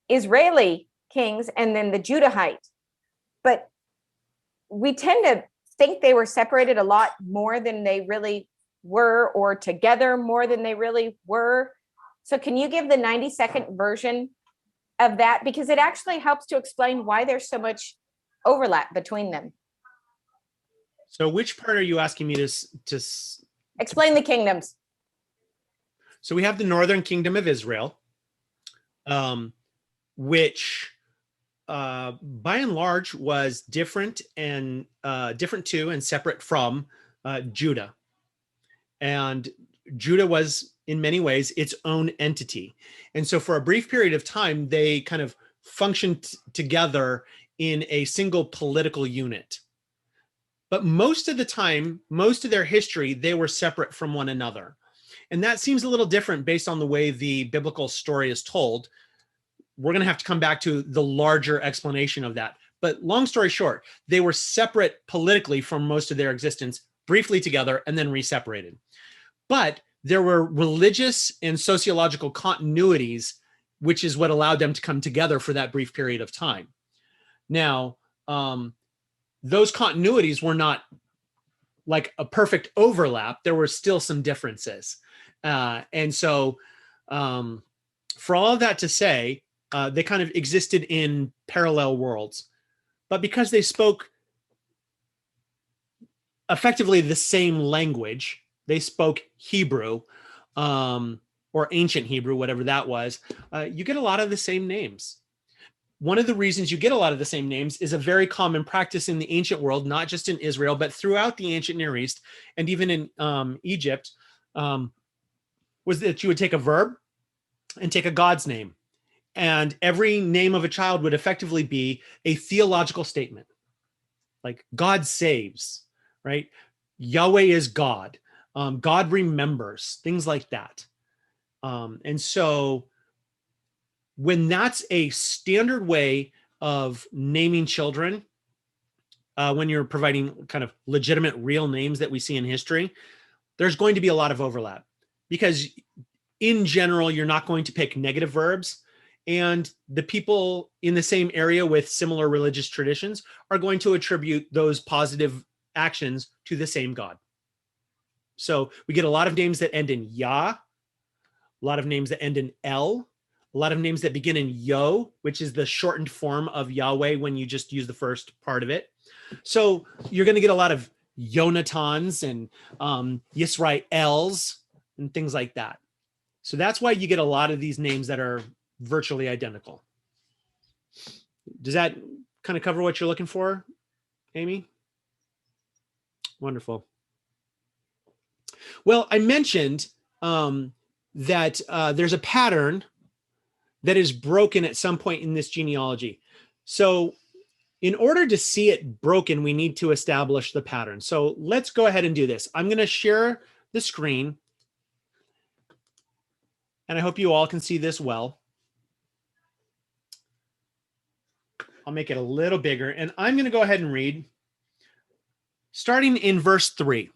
Speaker 4: Israeli kings and then the Judahite. But we tend to think they were separated a lot more than they really were, or together more than they really were. So can you give the 90-second version of that? Because it actually helps to explain why there's so much overlap between them.
Speaker 1: So which part are you asking me to
Speaker 4: explain the kingdoms?
Speaker 1: So we have the northern kingdom of Israel, which by and large was different to and separate from Judah. And Judah was in many ways its own entity. And so for a brief period of time, they kind of functioned together in a single political unit. But most of the time, most of their history, they were separate from one another. And that seems a little different based on the way the biblical story is told. We're going to have to come back to the larger explanation of that. But long story short, they were separate politically from most of their existence, briefly together, and then re-separated. But there were religious and sociological continuities, which is what allowed them to come together for that brief period of time. Now, those continuities were not like a perfect overlap. There were still some differences. And so for all of that to say, they kind of existed in parallel worlds. But because they spoke effectively the same language, they spoke Hebrew, or ancient Hebrew, whatever that was, you get a lot of the same names. One of the reasons you get a lot of the same names is a very common practice in the ancient world, not just in Israel, but throughout the ancient Near East and even in Egypt, was that you would take a verb and take a god's name. And every name of a child would effectively be a theological statement, like God saves, right? Yahweh is God. God remembers, things like that. And so when that's a standard way of naming children, when you're providing kind of legitimate real names that we see in history, there's going to be a lot of overlap because in general, you're not going to pick negative verbs, and the people in the same area with similar religious traditions are going to attribute those positive actions to the same God. So we get a lot of names that end in Yah, a lot of names that end in El, a lot of names that begin in Yo, which is the shortened form of Yahweh when you just use the first part of it. So you're going to get a lot of Yonathans and Yisraels and things like that. So that's why you get a lot of these names that are virtually identical. Does that kind of cover what you're looking for, Amy? Wonderful. Well, I mentioned that there's a pattern that is broken at some point in this genealogy. So in order to see it broken, we need to establish the pattern. So let's go ahead and do this. I'm going to share the screen, and I hope you all can see this well. I'll make it a little bigger, and I'm going to go ahead and read, starting in verse 3.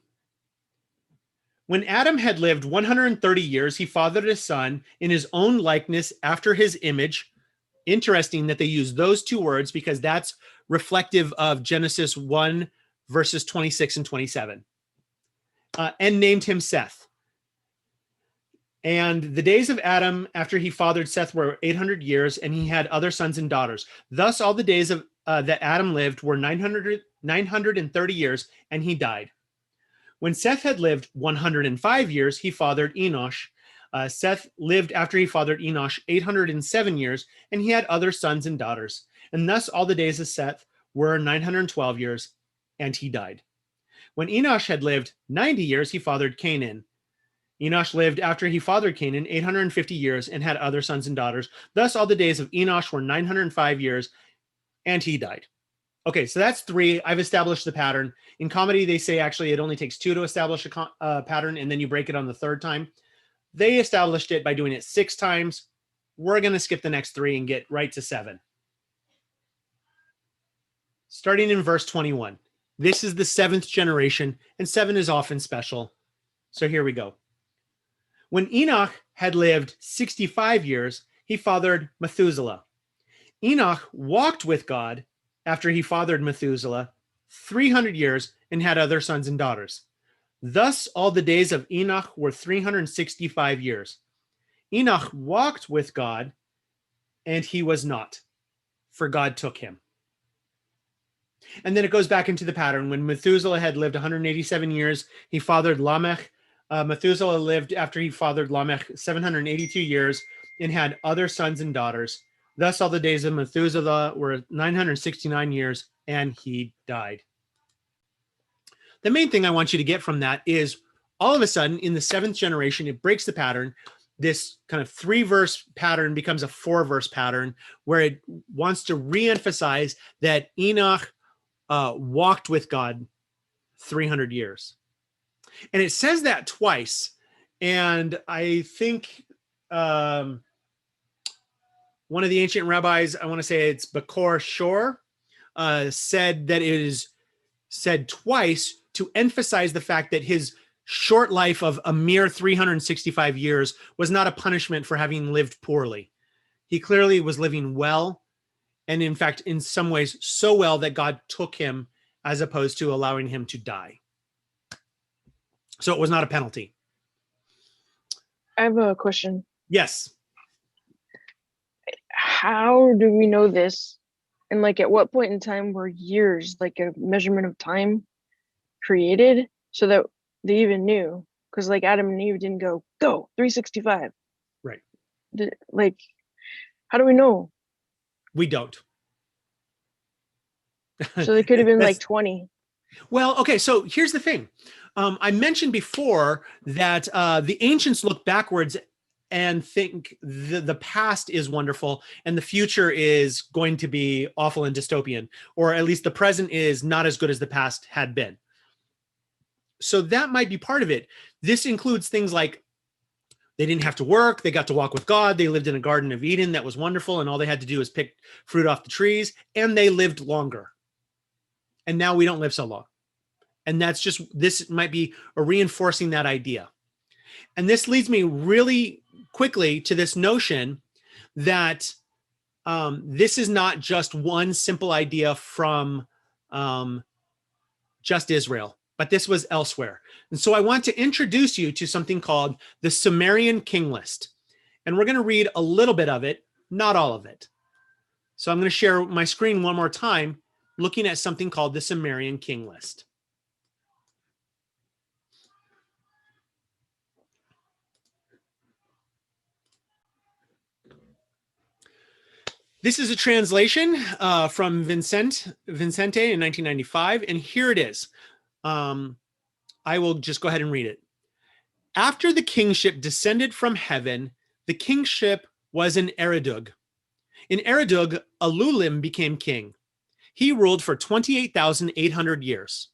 Speaker 1: When Adam had lived 130 years, he fathered a son in his own likeness after his image. Interesting that they use those two words because that's reflective of Genesis 1, verses 26 and 27. And named him Seth. And the days of Adam after he fathered Seth were 800 years, and he had other sons and daughters. Thus all the days of that Adam lived were 930 years, and he died. When Seth had lived 105 years, he fathered Enosh. Seth lived after he fathered Enosh 807 years, and he had other sons and daughters. And thus all the days of Seth were 912 years, and he died. When Enosh had lived 90 years, he fathered Canaan. Enosh lived after he fathered Canaan 850 years and had other sons and daughters. Thus all the days of Enosh were 905 years, and he died. Okay, so that's 3. I've established the pattern. In comedy, they say actually it only takes 2 to establish a pattern, and then you break it on the 3rd time. They established it by doing it 6 times. We're going to skip the next 3 and get right to 7. Starting in verse 21. This is the 7th generation, and 7 is often special. So here we go. When Enoch had lived 65 years, he fathered Methuselah. Enoch walked with God after he fathered Methuselah 300 years and had other sons and daughters. Thus all the days of Enoch were 365 years. Enoch walked with God, and he was not, for God took him. And then it goes back into the pattern. When Methuselah had lived 187 years, he fathered Lamech. Methuselah lived after he fathered Lamech 782 years and had other sons and daughters. Thus all the days of Methuselah were 969 years, and he died. The main thing I want you to get from that is all of a sudden in the 7th generation, it breaks the pattern. This kind of 3-verse pattern becomes a 4-verse pattern where it wants to reemphasize that Enoch walked with God 300 years. And it says that twice. And I think one of the ancient rabbis, I want to say it's Bakor Shor, said that it is said twice to emphasize the fact that his short life of a mere 365 years was not a punishment for having lived poorly. He clearly was living well, and in fact, in some ways, so well that God took him as opposed to allowing him to die. So it was not a penalty.
Speaker 5: I have a question.
Speaker 1: Yes.
Speaker 5: How do we know this? And like at what point in time were years, like a measurement of time, created so that they even knew? Because like Adam and Eve didn't go 365.
Speaker 1: Right.
Speaker 5: Like, how do we know?
Speaker 1: We don't.
Speaker 5: So they could have been like 20.
Speaker 1: Well, okay, so here's the thing. I mentioned before that the ancients look backwards and think the past is wonderful and the future is going to be awful and dystopian, or at least the present is not as good as the past had been. So that might be part of it. This includes things like they didn't have to work. They got to walk with God. They lived in a Garden of Eden that was wonderful, and all they had to do was pick fruit off the trees, and they lived longer. And now we don't live so long. And that's just, this might be a reinforcing that idea. And this leads me really quickly to this notion that this is not just one simple idea from just Israel, but this was elsewhere. And so I want to introduce you to something called the Sumerian King List. And we're going to read a little bit of it, not all of it. So I'm going to share my screen one more time, looking at something called the Sumerian King List. This is a translation from Vicente in 1995, and here it is. I will just go ahead and read it. After the kingship descended from heaven, the kingship was in Eridug. In Eridug, Alulim became king. He ruled for 28,800 years.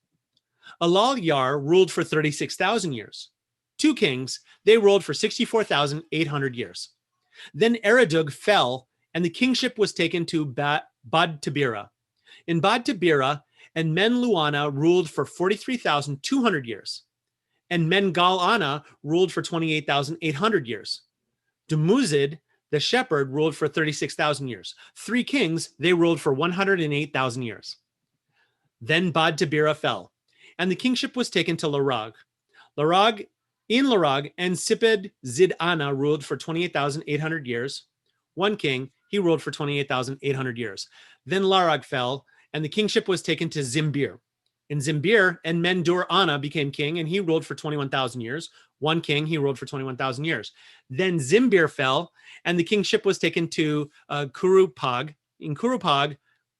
Speaker 1: Alalyar ruled for 36,000 years. 2 kings, they ruled for 64,800 years. Then Eridug fell, and the kingship was taken to Bad Tabira. In Bad Tabira, and Men-Luana ruled for 43,200 years. And Men-Gal-Ana ruled for 28,800 years. Dumuzid, the shepherd, ruled for 36,000 years. 3 kings, they ruled for 108,000 years. Then Bad Tabira fell, and the kingship was taken to Larag. In Larag, and Siped Zid-Ana ruled for 28,800 years. 1 king, He ruled for 28,800 years. Then Larag fell, and the kingship was taken to Zimbir. In Zimbir, and Mendur-Ana became king, and he ruled for 21,000 years. One king, he ruled for 21,000 years. Then Zimbir fell, and the kingship was taken to Kurupag. In Kurupag,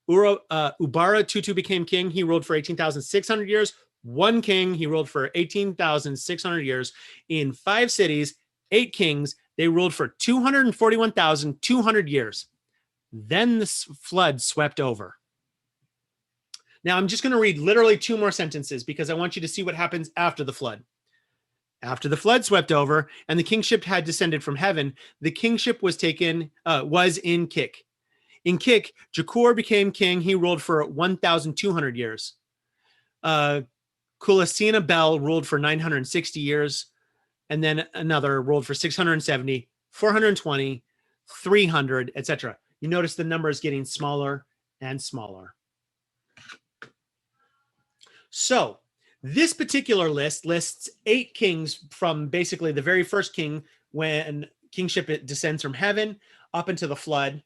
Speaker 1: Ubara Tutu became king. He ruled for 18,600 years. One king, he ruled for 18,600 years. In 5 cities, 8 kings, they ruled for 241,200 years. Then the flood swept over. Now, I'm just going to read literally 2 more sentences because I want you to see what happens after the flood. After the flood swept over and the kingship had descended from heaven, the kingship was in Kik. In Kik, Jakur became king. He ruled for 1,200 years. Kulasina Bel ruled for 960 years. And then another ruled for 670, 420, 300, etc. You notice the number is getting smaller and smaller. So this particular list lists 8 kings from basically the very first king when kingship descends from heaven up into the flood.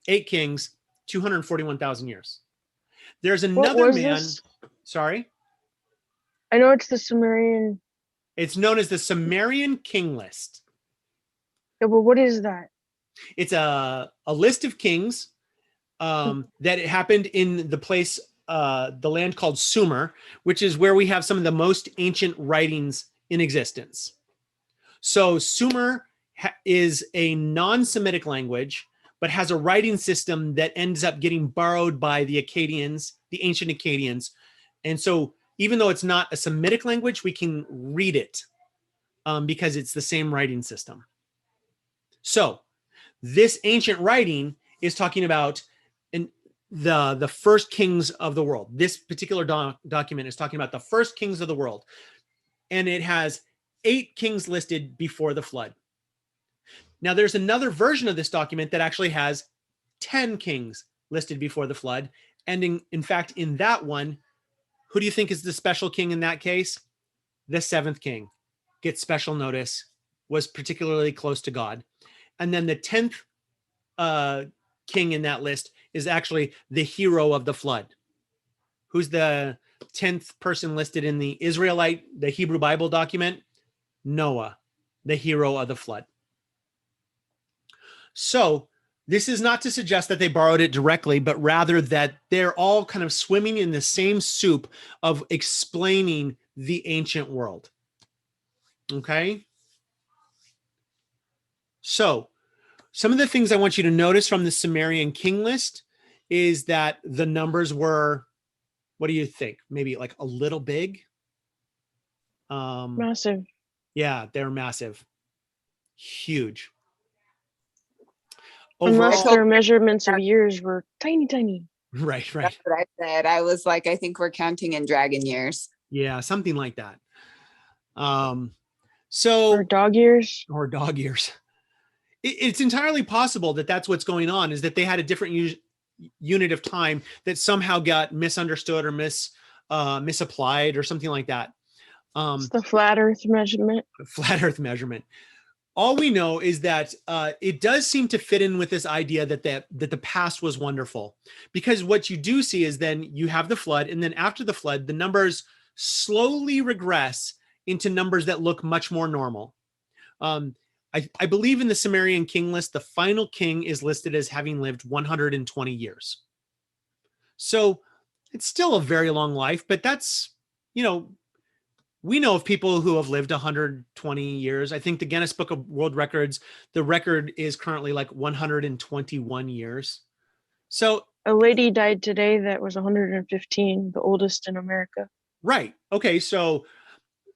Speaker 1: 8 kings, 241,000 years. There's another man.
Speaker 5: This?
Speaker 1: Sorry?
Speaker 5: I know it's the Sumerian.
Speaker 1: It's known as the Sumerian king list.
Speaker 5: Yeah, but what is that?
Speaker 1: It's a list of kings that happened in the place, the land called Sumer, which is where we have some of the most ancient writings in existence. So Sumer is a non-Semitic language, but has a writing system that ends up getting borrowed by the Akkadians, the ancient Akkadians. And so even though it's not a Semitic language, we can read it because it's the same writing system. So this ancient writing is talking about the first kings of the world. This particular document is talking about the first kings of the world. And it has 8 kings listed before the flood. Now, there's another version of this document that actually has 10 kings listed before the flood. And in fact, in that one, who do you think is the special king in that case? The 7th king gets special notice, was particularly close to God. And then the 10th king in that list is actually the hero of the flood. Who's the 10th person listed in the the Hebrew Bible document? Noah, the hero of the flood. So this is not to suggest that they borrowed it directly, but rather that they're all kind of swimming in the same soup of explaining the ancient world. Okay? So some of the things I want you to notice from the Sumerian king list is that the numbers were, what do you think? Maybe like a little big?
Speaker 5: Massive.
Speaker 1: Yeah, they're massive. Huge.
Speaker 5: Unless
Speaker 1: Overall,
Speaker 5: their measurements of years were tiny, tiny.
Speaker 1: right.
Speaker 3: That's what I said. I was like, I think we're counting in dragon years.
Speaker 1: Yeah, something like that.
Speaker 5: Or dog years.
Speaker 1: Or dog years. It's entirely possible that that's what's going on, is that they had a different unit of time that somehow got misunderstood or misapplied or something like that.
Speaker 5: It's the flat Earth measurement.
Speaker 1: Flat Earth measurement. All we know is that it does seem to fit in with this idea that the past was wonderful, because what you do see is then you have the flood, and then after the flood, the numbers slowly regress into numbers that look much more normal. I believe in the Sumerian king list, the final king is listed as having lived 120 years. So it's still a very long life, but that's, we know of people who have lived 120 years. I think the Guinness Book of World Records, the record is currently like 121 years. So
Speaker 5: a lady died today that was 115, the oldest in America.
Speaker 1: Right. Okay. So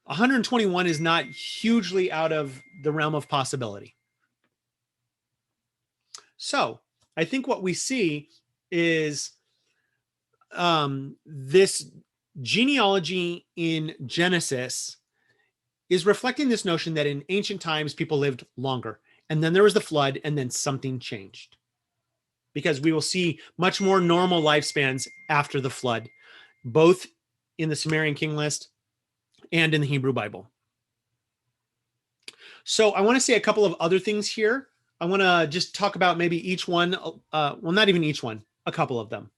Speaker 1: 121 is not hugely out of the realm of possibility. So I think what we see is this genealogy in Genesis is reflecting this notion that in ancient times, people lived longer. And then there was the flood, and then something changed. Because we will see much more normal lifespans after the flood, both in the Sumerian king list and in the Hebrew Bible. So I want to say a couple of other things here I want to just talk about maybe each one. Well, not even each one, a couple of them.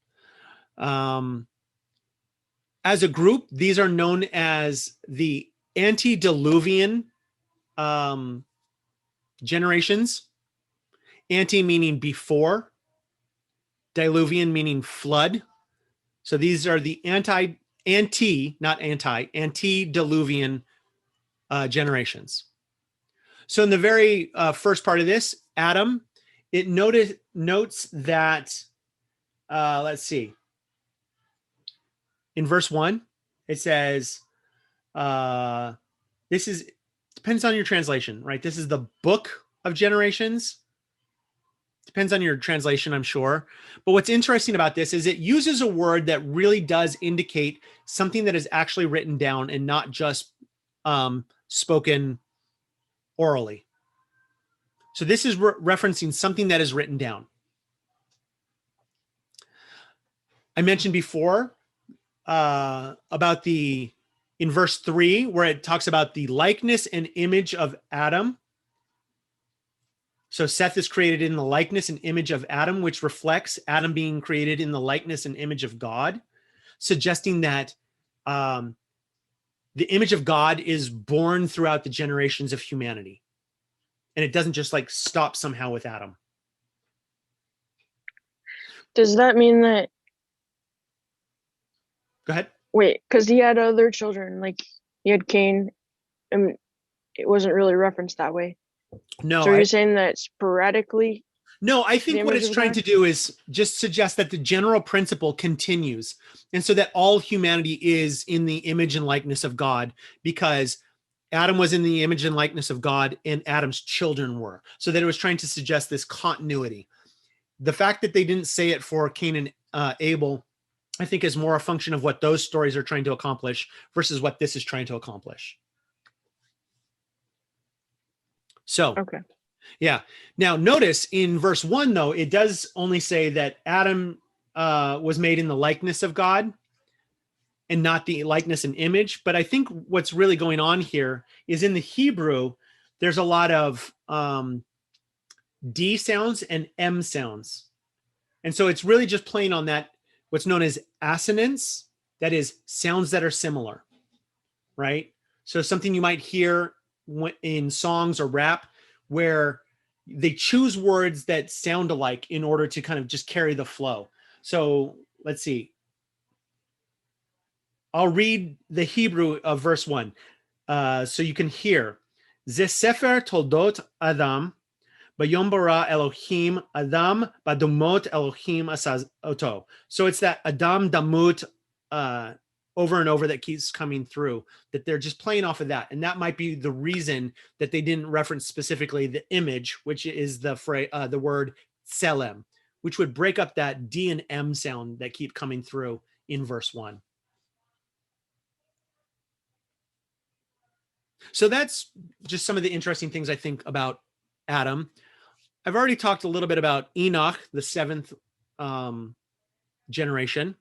Speaker 1: As a group, these are known as the antediluvian generations. Ante meaning before, diluvian meaning flood. So these are the antediluvian generations. So in the very first part of this, Adam, it notes that, let's see, in verse 1, it says, this is, depends on your translation, right? This is the book of generations. Depends on your translation, I'm sure. But what's interesting about this is it uses a word that really does indicate something that is actually written down and not just spoken orally. So this is referencing something that is written down. I mentioned before about in verse 3, where it talks about the likeness and image of Adam. So Seth is created in the likeness and image of Adam, which reflects Adam being created in the likeness and image of God, suggesting that the image of God is born throughout the generations of humanity. And it doesn't just like stop somehow with Adam.
Speaker 5: Does that mean that,
Speaker 1: Go ahead.
Speaker 5: wait, because he had other children, like he had Cain, and it wasn't really referenced that way.
Speaker 1: No,
Speaker 5: So you're saying that sporadically?
Speaker 1: No, I think
Speaker 5: The
Speaker 1: what
Speaker 5: image
Speaker 1: it's
Speaker 5: of
Speaker 1: trying
Speaker 5: God?
Speaker 1: to do is just suggest that the general principle continues. And so that all humanity is in the image and likeness of God, because Adam was in the image and likeness of God and Adam's children were. So that it was trying to suggest this continuity. The fact that they didn't say it for Cain and Abel, I think is more a function of what those stories are trying to accomplish versus what this is trying to accomplish. So,
Speaker 5: Okay.
Speaker 1: yeah. Now, notice in verse 1, though, it does only say that Adam was made in the likeness of God and not the likeness and image. But I think what's really going on here is in the Hebrew, there's a lot of D sounds and M sounds. And so it's really just playing on that, what's known as assonance, that is sounds that are similar, right? So something you might hear in songs or rap where they choose words that sound alike in order to kind of just carry the flow. So let's see. I'll read the Hebrew of verse 1 so you can hear. Ze sefer toldot Adam, bayom bara Elohim Adam badumot Elohim asaz oto. So it's that Adam damut over and over that keeps coming through, that they're just playing off of that. And that might be the reason that they didn't reference specifically the image, which is the word tselem, which would break up that D and M sound that keep coming through in verse 1. So that's just some of the interesting things I think about Adam. I've already talked a little bit about Enoch, the seventh generation, and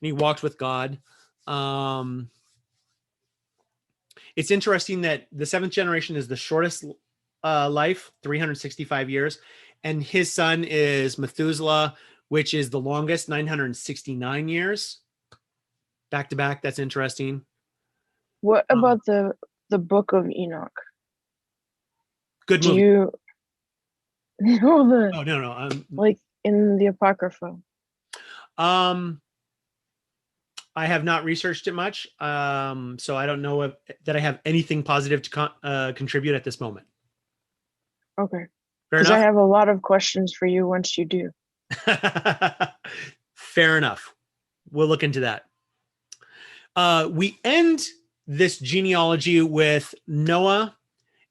Speaker 1: he walked with God. It's interesting that the seventh generation is the shortest life, 365 years, and his son is Methuselah, which is the longest, 969 years. Back to back, that's interesting.
Speaker 5: What about the book of Enoch?
Speaker 1: Good
Speaker 5: Do
Speaker 1: movie.
Speaker 5: you know the
Speaker 1: Oh, no.
Speaker 5: like in the Apocrypha?
Speaker 1: I have not researched it much, so I don't know that I have anything positive to contribute at this moment.
Speaker 5: Okay.
Speaker 1: Fair
Speaker 5: Because I
Speaker 1: enough.
Speaker 5: have a lot of questions for you once you do.
Speaker 1: Fair enough. We'll look into that. We end this genealogy with Noah,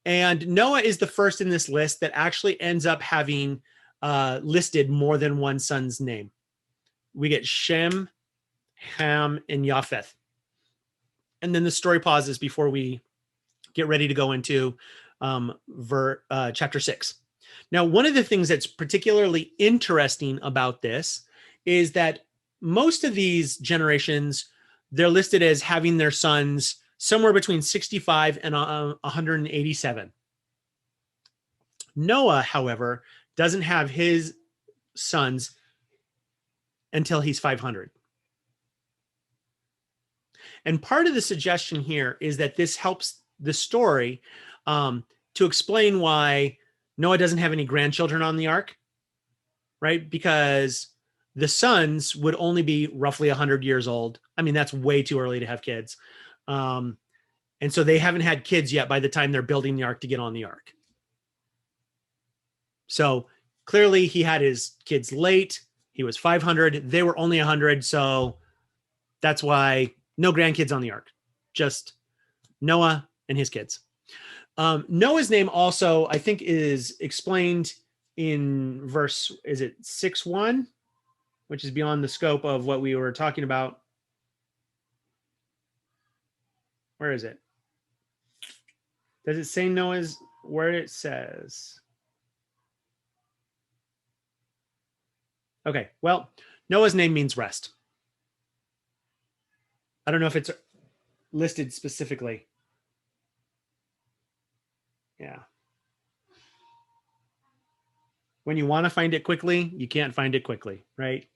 Speaker 1: and Noah is the first in this list that actually ends up having listed more than one son's name. We get Shem, Ham, and Japheth. And then the story pauses before we get ready to go into chapter 6. Now, one of the things that's particularly interesting about this is that most of these generations, they're listed as having their sons somewhere between 65 and 187. Noah, however, doesn't have his sons until he's 500. And part of the suggestion here is that this helps the story to explain why Noah doesn't have any grandchildren on the ark, right? Because the sons would only be roughly 100 years old. I mean, that's way too early to have kids. And so they haven't had kids yet by the time they're building the ark to get on the ark. So clearly he had his kids late. He was 500. They were only 100. So that's why no grandkids on the ark, just Noah and his kids. Noah's name also, I think, is explained in verse, is it 6:1, which is beyond the scope of what we were talking about. Where is it? Does it say Noah's, where it says? Okay, well, Noah's name means rest. I don't know if it's listed specifically. Yeah. When you want to find it quickly, you can't find it quickly, right?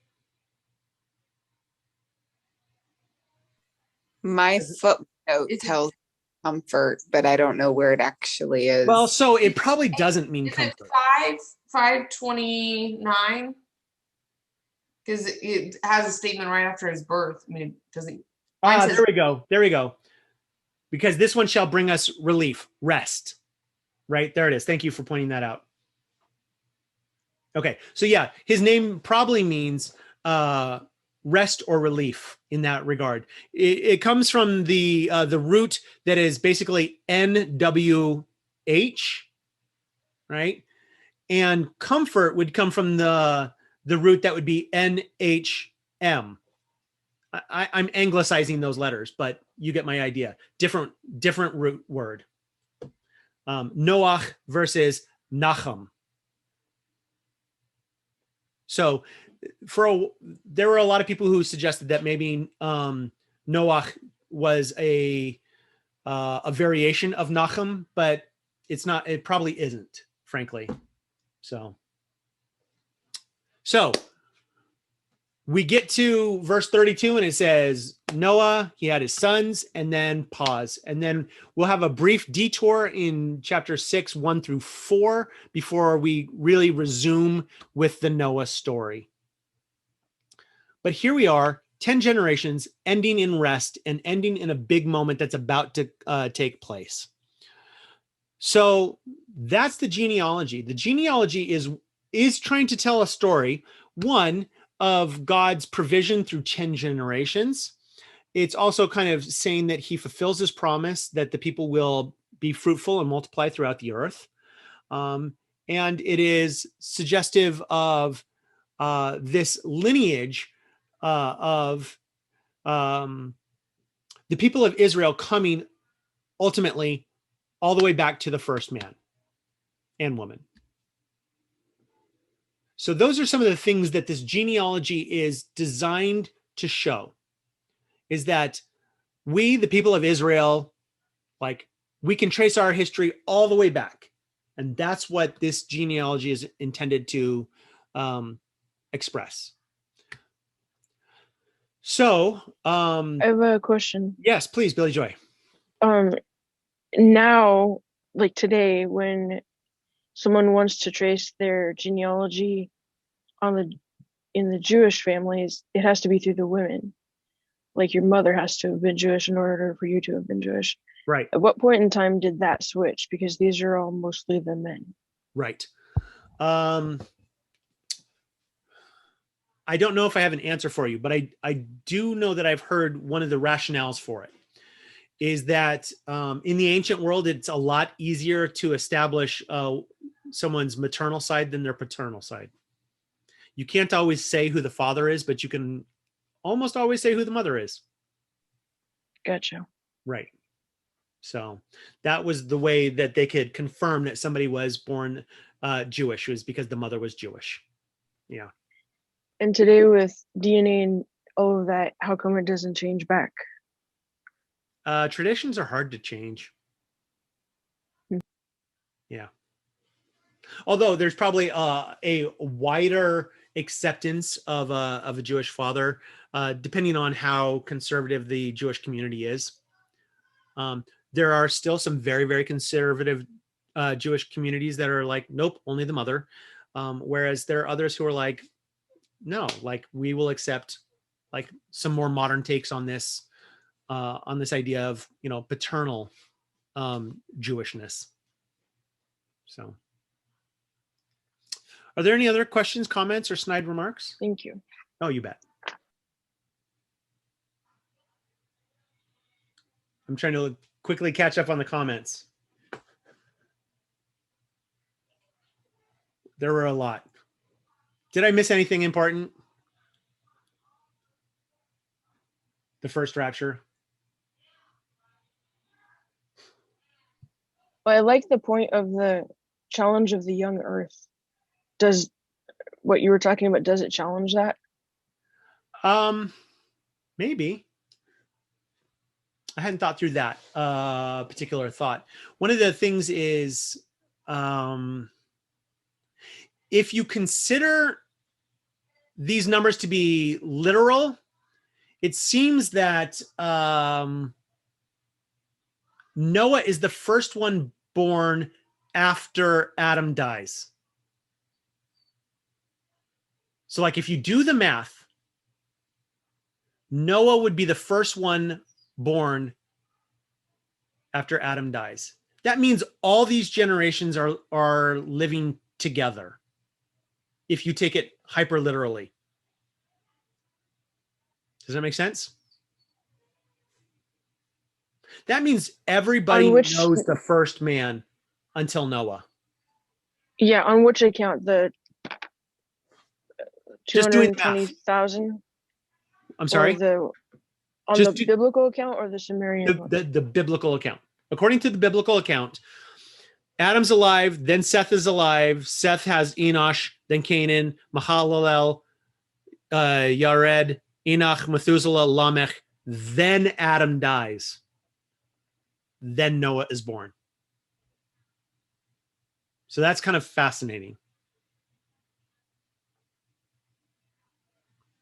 Speaker 3: My footnote tells comfort, but I don't know where it actually is.
Speaker 1: Well, so it probably doesn't mean
Speaker 6: Is
Speaker 1: comfort.
Speaker 6: it 5:29? Because it has a statement right after his birth. I mean, it doesn't.
Speaker 1: There we go. There we go. Because this one shall bring us relief, rest. Right there it is. Thank you for pointing that out. Okay, so yeah, his name probably means rest or relief in that regard. It comes from the root that is basically NWH, right? And comfort would come from the root that would be NHM. I'm anglicizing those letters, but you get my idea. Different root word. Noach versus Nachum. So there were a lot of people who suggested that maybe Noach was a variation of Nachum, but it's not. It probably isn't, frankly. So we get to verse 32 and it says Noah, he had his sons, and then pause. And then we'll have a brief detour in chapter 6, 1-4, before we really resume with the Noah story. But here we are, 10 generations ending in rest and ending in a big moment that's about to take place. So that's the genealogy. The genealogy is trying to tell a story, one, of God's provision through 10 generations. It's also kind of saying that he fulfills his promise that the people will be fruitful and multiply throughout the earth. And it is suggestive of this lineage of the people of Israel coming ultimately all the way back to the first man and woman. So those are some of the things that this genealogy is designed to show, is that we, the people of Israel, like, we can trace our history all the way back. And that's what this genealogy is intended to express. So
Speaker 5: I have a question.
Speaker 1: yes, please, Billy Joy.
Speaker 5: Now, like today, when someone wants to trace their genealogy in the Jewish families, it has to be through the women. Like your mother has to have been Jewish in order for you to have been Jewish.
Speaker 1: Right.
Speaker 5: At what point in time did that switch? Because these are all mostly the men.
Speaker 1: Right. I don't know if I have an answer for you, but I do know that I've heard one of the rationales for it is that in the ancient world, it's a lot easier to establish someone's maternal side than their paternal side. You can't always say who the father is, but you can almost always say who the mother is.
Speaker 5: Gotcha.
Speaker 1: Right. So that was the way that they could confirm that somebody was born Jewish, was because the mother was Jewish. Yeah.
Speaker 5: And today with DNA and all of that, how come it doesn't change back?
Speaker 1: Traditions are hard to change.
Speaker 5: Hmm.
Speaker 1: Yeah. Although there's probably a wider acceptance of a Jewish father, depending on how conservative the Jewish community is. There are still some very, very conservative Jewish communities that are like, nope, only the mother. Whereas there are others who are like, no, like we will accept like some more modern takes on this idea of, paternal Jewishness. So, are there any other questions, comments, or snide remarks?
Speaker 5: Thank you.
Speaker 1: Oh, you bet. I'm trying to quickly catch up on the comments. There were a lot. Did I miss anything important? The first rapture.
Speaker 5: Well, I like the point of the challenge of the young earth. Does what you were talking about, does it challenge that?
Speaker 1: Maybe. I hadn't thought through that particular thought. One of the things is, if you consider these numbers to be literal, it seems that Noah is the first one born after Adam dies. So like if you do the math, Noah would be the first one born after Adam dies. That means all these generations are living together, if you take it hyper literally. Does that make sense? That means everybody knows the first man until Noah.
Speaker 5: Yeah, on which account? The
Speaker 1: Just doing math.
Speaker 5: 220,000?
Speaker 1: I'm sorry?
Speaker 5: On the biblical account or the Sumerian one?
Speaker 1: The biblical account. According to the biblical account, Adam's alive, then Seth is alive. Seth has Enosh, then Canaan, Mahalalel, Yared, Enoch, Methuselah, Lamech. Then Adam dies. Then Noah is born. So that's kind of fascinating.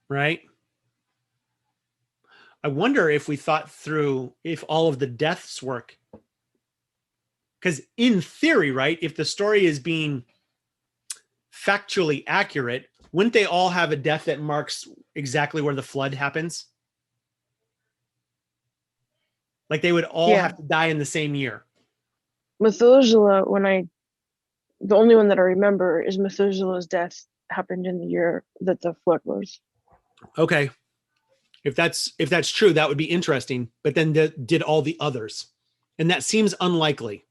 Speaker 1: Right? I wonder if we thought through if all of the deaths work. Because in theory, right, if the story is being factually accurate, wouldn't they all have a death that marks exactly where the flood happens? Like they would all have to die in the same year.
Speaker 5: Methuselah, the only one that I remember is Methuselah's death happened in the year that the flood was.
Speaker 1: Okay. If that's true, that would be interesting. But then did all the others? And that seems unlikely.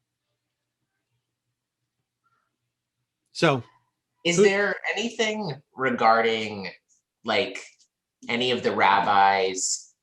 Speaker 1: So,
Speaker 7: is there anything regarding like any of the rabbis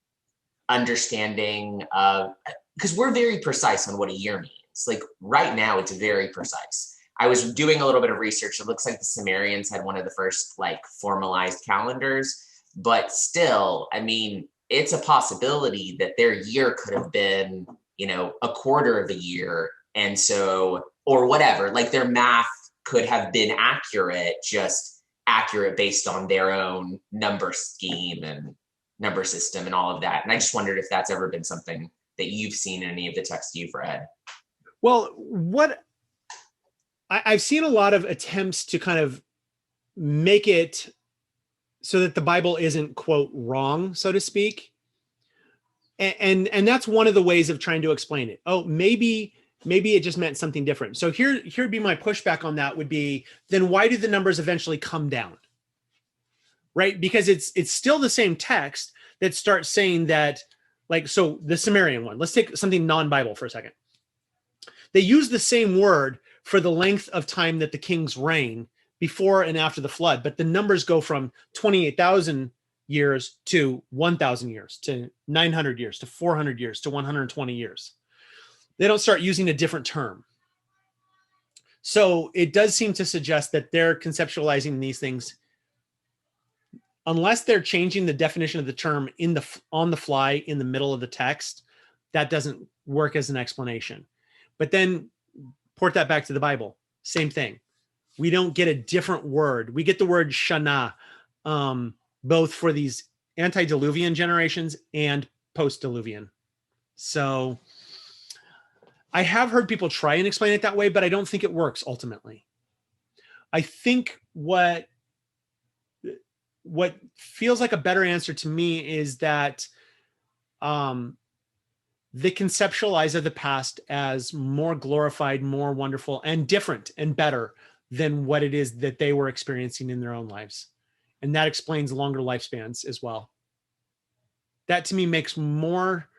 Speaker 7: understanding of, because we're very precise on what a year means. Like right now, it's very precise. I was doing a little bit of research. It looks like the Sumerians had one of the first like formalized calendars, but still, I mean, it's a possibility that their year could have been, a quarter of a year. And so, or whatever, like their math could have been accurate, just accurate based on their own number scheme and number system and all of that. And I just wondered if that's ever been something that you've seen in any of the texts you've read.
Speaker 1: Well, what I've seen a lot of attempts to kind of make it so that the Bible isn't, quote, wrong, so to speak. And that's one of the ways of trying to explain it. Oh, maybe it just meant something different. So here'd be my pushback on that would be, then why do the numbers eventually come down? Right? Because it's still the same text that starts saying that, like, so the Sumerian one, let's take something non-Bible for a second. They use the same word for the length of time that the kings reign before and after the flood, but the numbers go from 28,000 years to 1,000 years to 900 years to 400 years to 120 years. They don't start using a different term. So it does seem to suggest that they're conceptualizing these things, unless they're changing the definition of the term on the fly in the middle of the text, that doesn't work as an explanation. But then port that back to the Bible, same thing. we don't get a different word. We get the word shana, both for these antediluvian generations and post-diluvian. So I have heard people try and explain it that way, but I don't think it works ultimately. I think what feels like a better answer to me is that they conceptualize of the past as more glorified, more wonderful, and different and better than what it is that they were experiencing in their own lives. And that explains longer lifespans as well. That to me makes more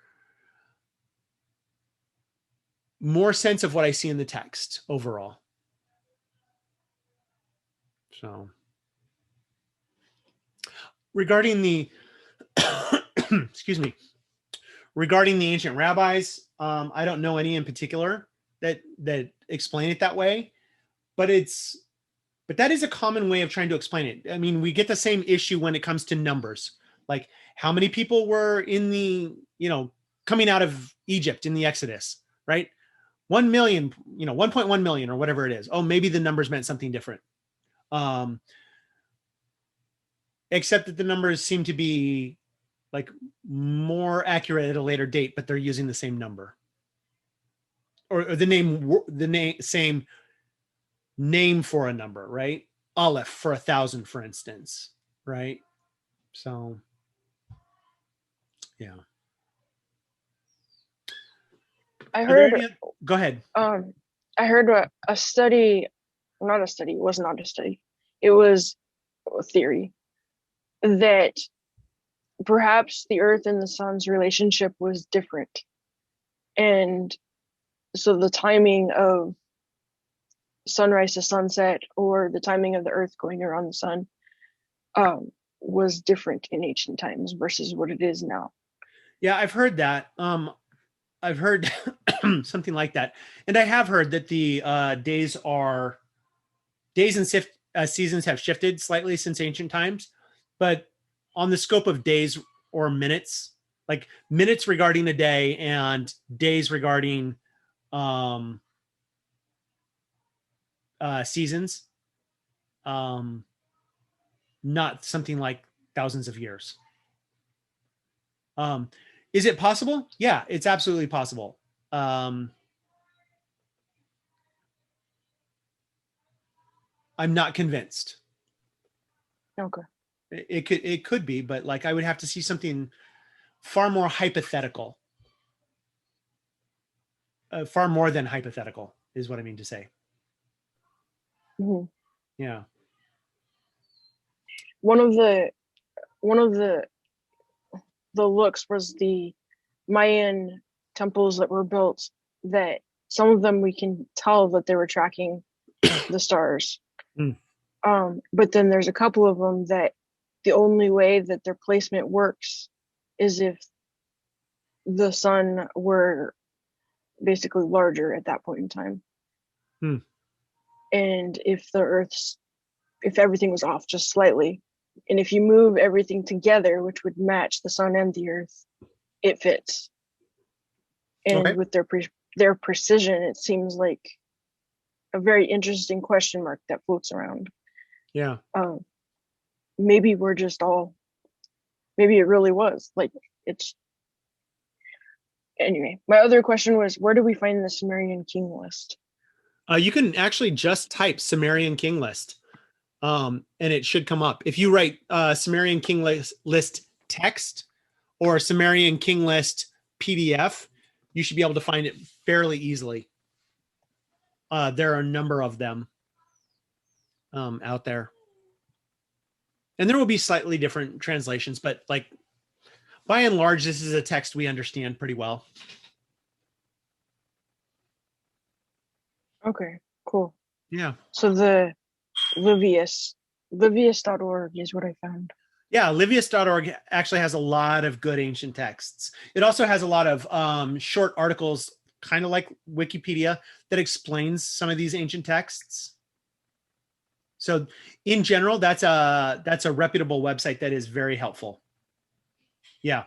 Speaker 1: sense of what I see in the text overall. So regarding the excuse me, regarding the ancient rabbis, I don't know any in particular that explain it that way, but that is a common way of trying to explain it. I mean, we get the same issue when it comes to numbers, like how many people were in the, coming out of Egypt in the Exodus, right? 1 million, 1.1 million or whatever it is. Oh, maybe the numbers meant something different. Except that the numbers seem to be like more accurate at a later date, but they're using the same number or same name for a number, right? Aleph for 1,000, for instance, right? So, yeah.
Speaker 5: I heard.
Speaker 1: Go ahead.
Speaker 5: I heard a study, not a study. It was not a study. It was a theory that perhaps the Earth and the Sun's relationship was different, and so the timing of sunrise to sunset, or the timing of the Earth going around the sun, was different in ancient times versus what it is now.
Speaker 1: Yeah, I've heard that. I've heard something like that, and I have heard that the days and seasons have shifted slightly since ancient times, but on the scope of days or minutes, like minutes regarding a day and days regarding seasons, not something like thousands of years. Is it possible? Yeah, it's absolutely possible. I'm not convinced.
Speaker 5: Okay.
Speaker 1: It could be, but like I would have to see something far more hypothetical. Far more than hypothetical is what I mean to say.
Speaker 5: Mm-hmm.
Speaker 1: Yeah.
Speaker 5: One of the looks was the Mayan temples that were built, that some of them we can tell that they were tracking the stars. But then there's a couple of them that the only way that their placement works is if the sun were basically larger at that point in time. And if everything was off just slightly, and if you move everything together, which would match the sun and the Earth, it fits. And
Speaker 1: okay.
Speaker 5: with their precision, it seems like a very interesting question mark that floats around.
Speaker 1: Yeah.
Speaker 5: Maybe maybe it really was like it's. Anyway, my other question was, where do we find the Sumerian king list?
Speaker 1: You can actually just type Sumerian king list, and it should come up. If you write Sumerian king list text or Sumerian king list PDF, you should be able to find it fairly easily. There are a number of them out there. And there will be slightly different translations, but like by and large, this is a text we understand pretty well.
Speaker 5: Okay, cool.
Speaker 1: Yeah.
Speaker 5: So the Livius.org is what I found.
Speaker 1: Yeah, Livius.org actually has a lot of good ancient texts. It also has a lot of short articles, kind of like Wikipedia, that explains some of these ancient texts. So in general, that's a reputable website that is very helpful. Yeah.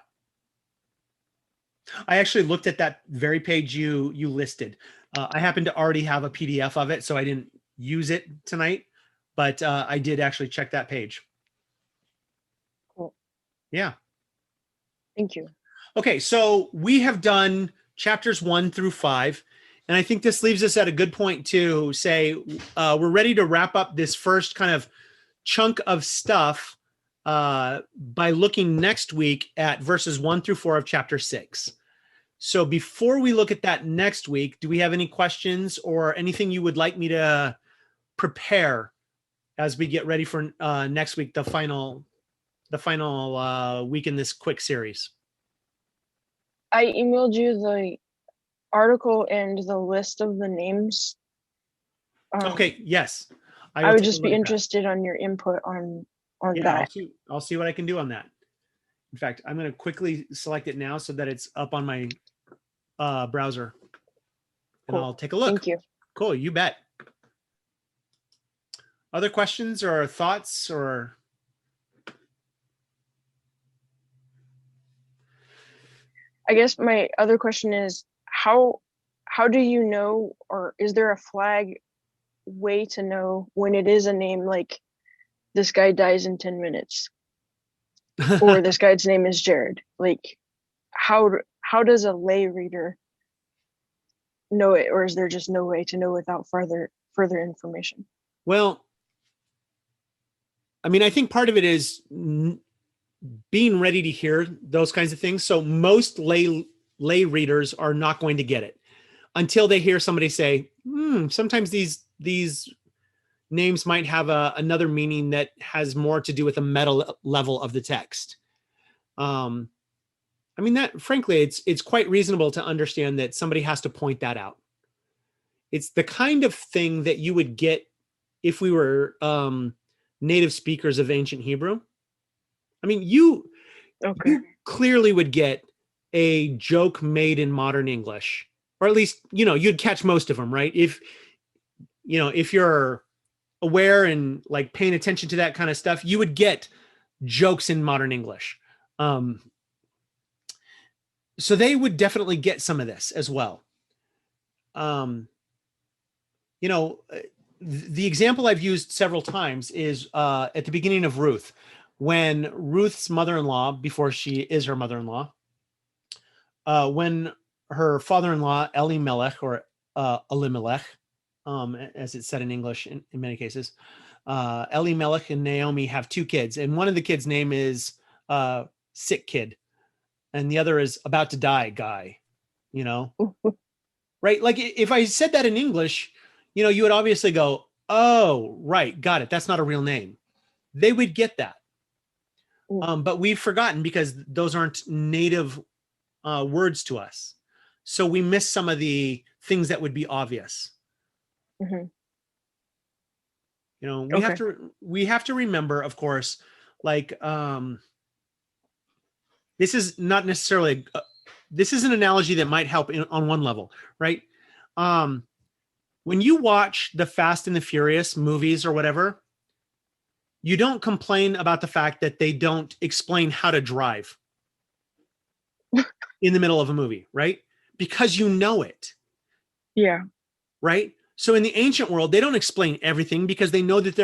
Speaker 1: I actually looked at that very page you listed. I happen to already have a PDF of it, so I didn't use it tonight, but I did actually check that page.
Speaker 5: Cool.
Speaker 1: Yeah.
Speaker 5: Thank you.
Speaker 1: Okay, so we have done chapters 1 through 5, and I think this leaves us at a good point to say we're ready to wrap up this first kind of chunk of stuff by looking next week at verses 1 through 4 of chapter 6. So before we look at that next week, do we have any questions or anything you would like me to prepare as we get ready for next week, the final week in this quick series?
Speaker 5: I emailed you the article and the list of the names.
Speaker 1: Okay, yes.
Speaker 5: I
Speaker 1: will
Speaker 5: would
Speaker 1: take a
Speaker 5: just be
Speaker 1: look at that.
Speaker 5: interested on your input on
Speaker 1: Yeah,
Speaker 5: that.
Speaker 1: I'll see what I can do on that. In fact, I'm going to quickly select it now so that it's up on my browser. And
Speaker 5: Cool.
Speaker 1: I'll take a look.
Speaker 5: Thank you.
Speaker 1: Cool, you bet. Other questions or thoughts or?
Speaker 5: I guess my other question is how do you know, or is there a flag way to know when it is a name like this guy dies in 10 minutes or this guy's name is Jared? Like how does a lay reader know it, or is there just no way to know without further information?
Speaker 1: Well, I mean, I think part of it is being ready to hear those kinds of things. So most lay readers are not going to get it until they hear somebody say, sometimes these names might have another meaning that has more to do with the meta level of the text. I mean, that frankly, it's quite reasonable to understand that somebody has to point that out. It's the kind of thing that you would get if we were native speakers of ancient Hebrew. I mean, you clearly would get a joke made in modern English, or at least, you'd catch most of them, right? If you're aware and like paying attention to that kind of stuff, you would get jokes in modern English. So they would definitely get some of this as well. The example I've used several times is at the beginning of Ruth, when Ruth's mother-in-law, before she is her mother-in-law, when her father-in-law, Elimelech, or Elimelech, as it's said in English in many cases, Elimelech and Naomi have 2 kids, and one of the kids' name is sick kid, and the other is about to die guy, right? Like if I said that in English, you would obviously go, oh, right, got it. That's not a real name. They would get that. But we've forgotten because those aren't native words to us. So we miss some of the things that would be obvious.
Speaker 5: Mm-hmm.
Speaker 1: We have to remember, of course, like this is not necessarily this is an analogy that might help on one level, right? When you watch the Fast and the Furious movies or whatever, you don't complain about the fact that they don't explain how to drive in the middle of a movie, right? Because you know it.
Speaker 5: Yeah.
Speaker 1: Right? So in the ancient world, they don't explain everything because they know that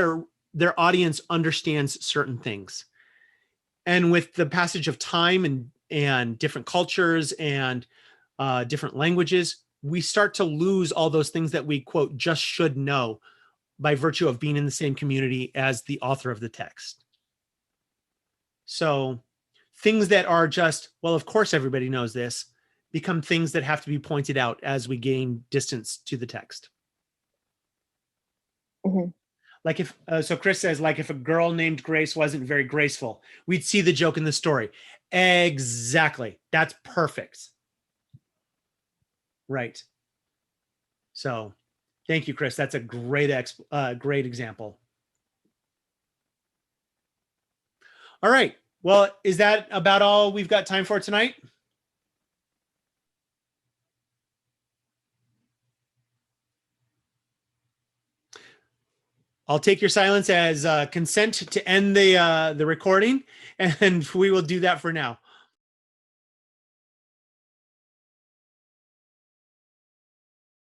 Speaker 1: their audience understands certain things. And with the passage of time and different cultures and different languages, we start to lose all those things that we, quote, just should know by virtue of being in the same community as the author of the text. So things that are just, well, of course everybody knows this, become things that have to be pointed out as we gain distance to the text.
Speaker 5: Mm-hmm.
Speaker 1: Like so Chris says, like if a girl named Grace wasn't very graceful, we'd see the joke in the story. Exactly. That's perfect. Right. So thank you, Chris. That's a great example. All right. Well, is that about all we've got time for tonight? I'll take your silence as consent to end the recording, and we will do that for now.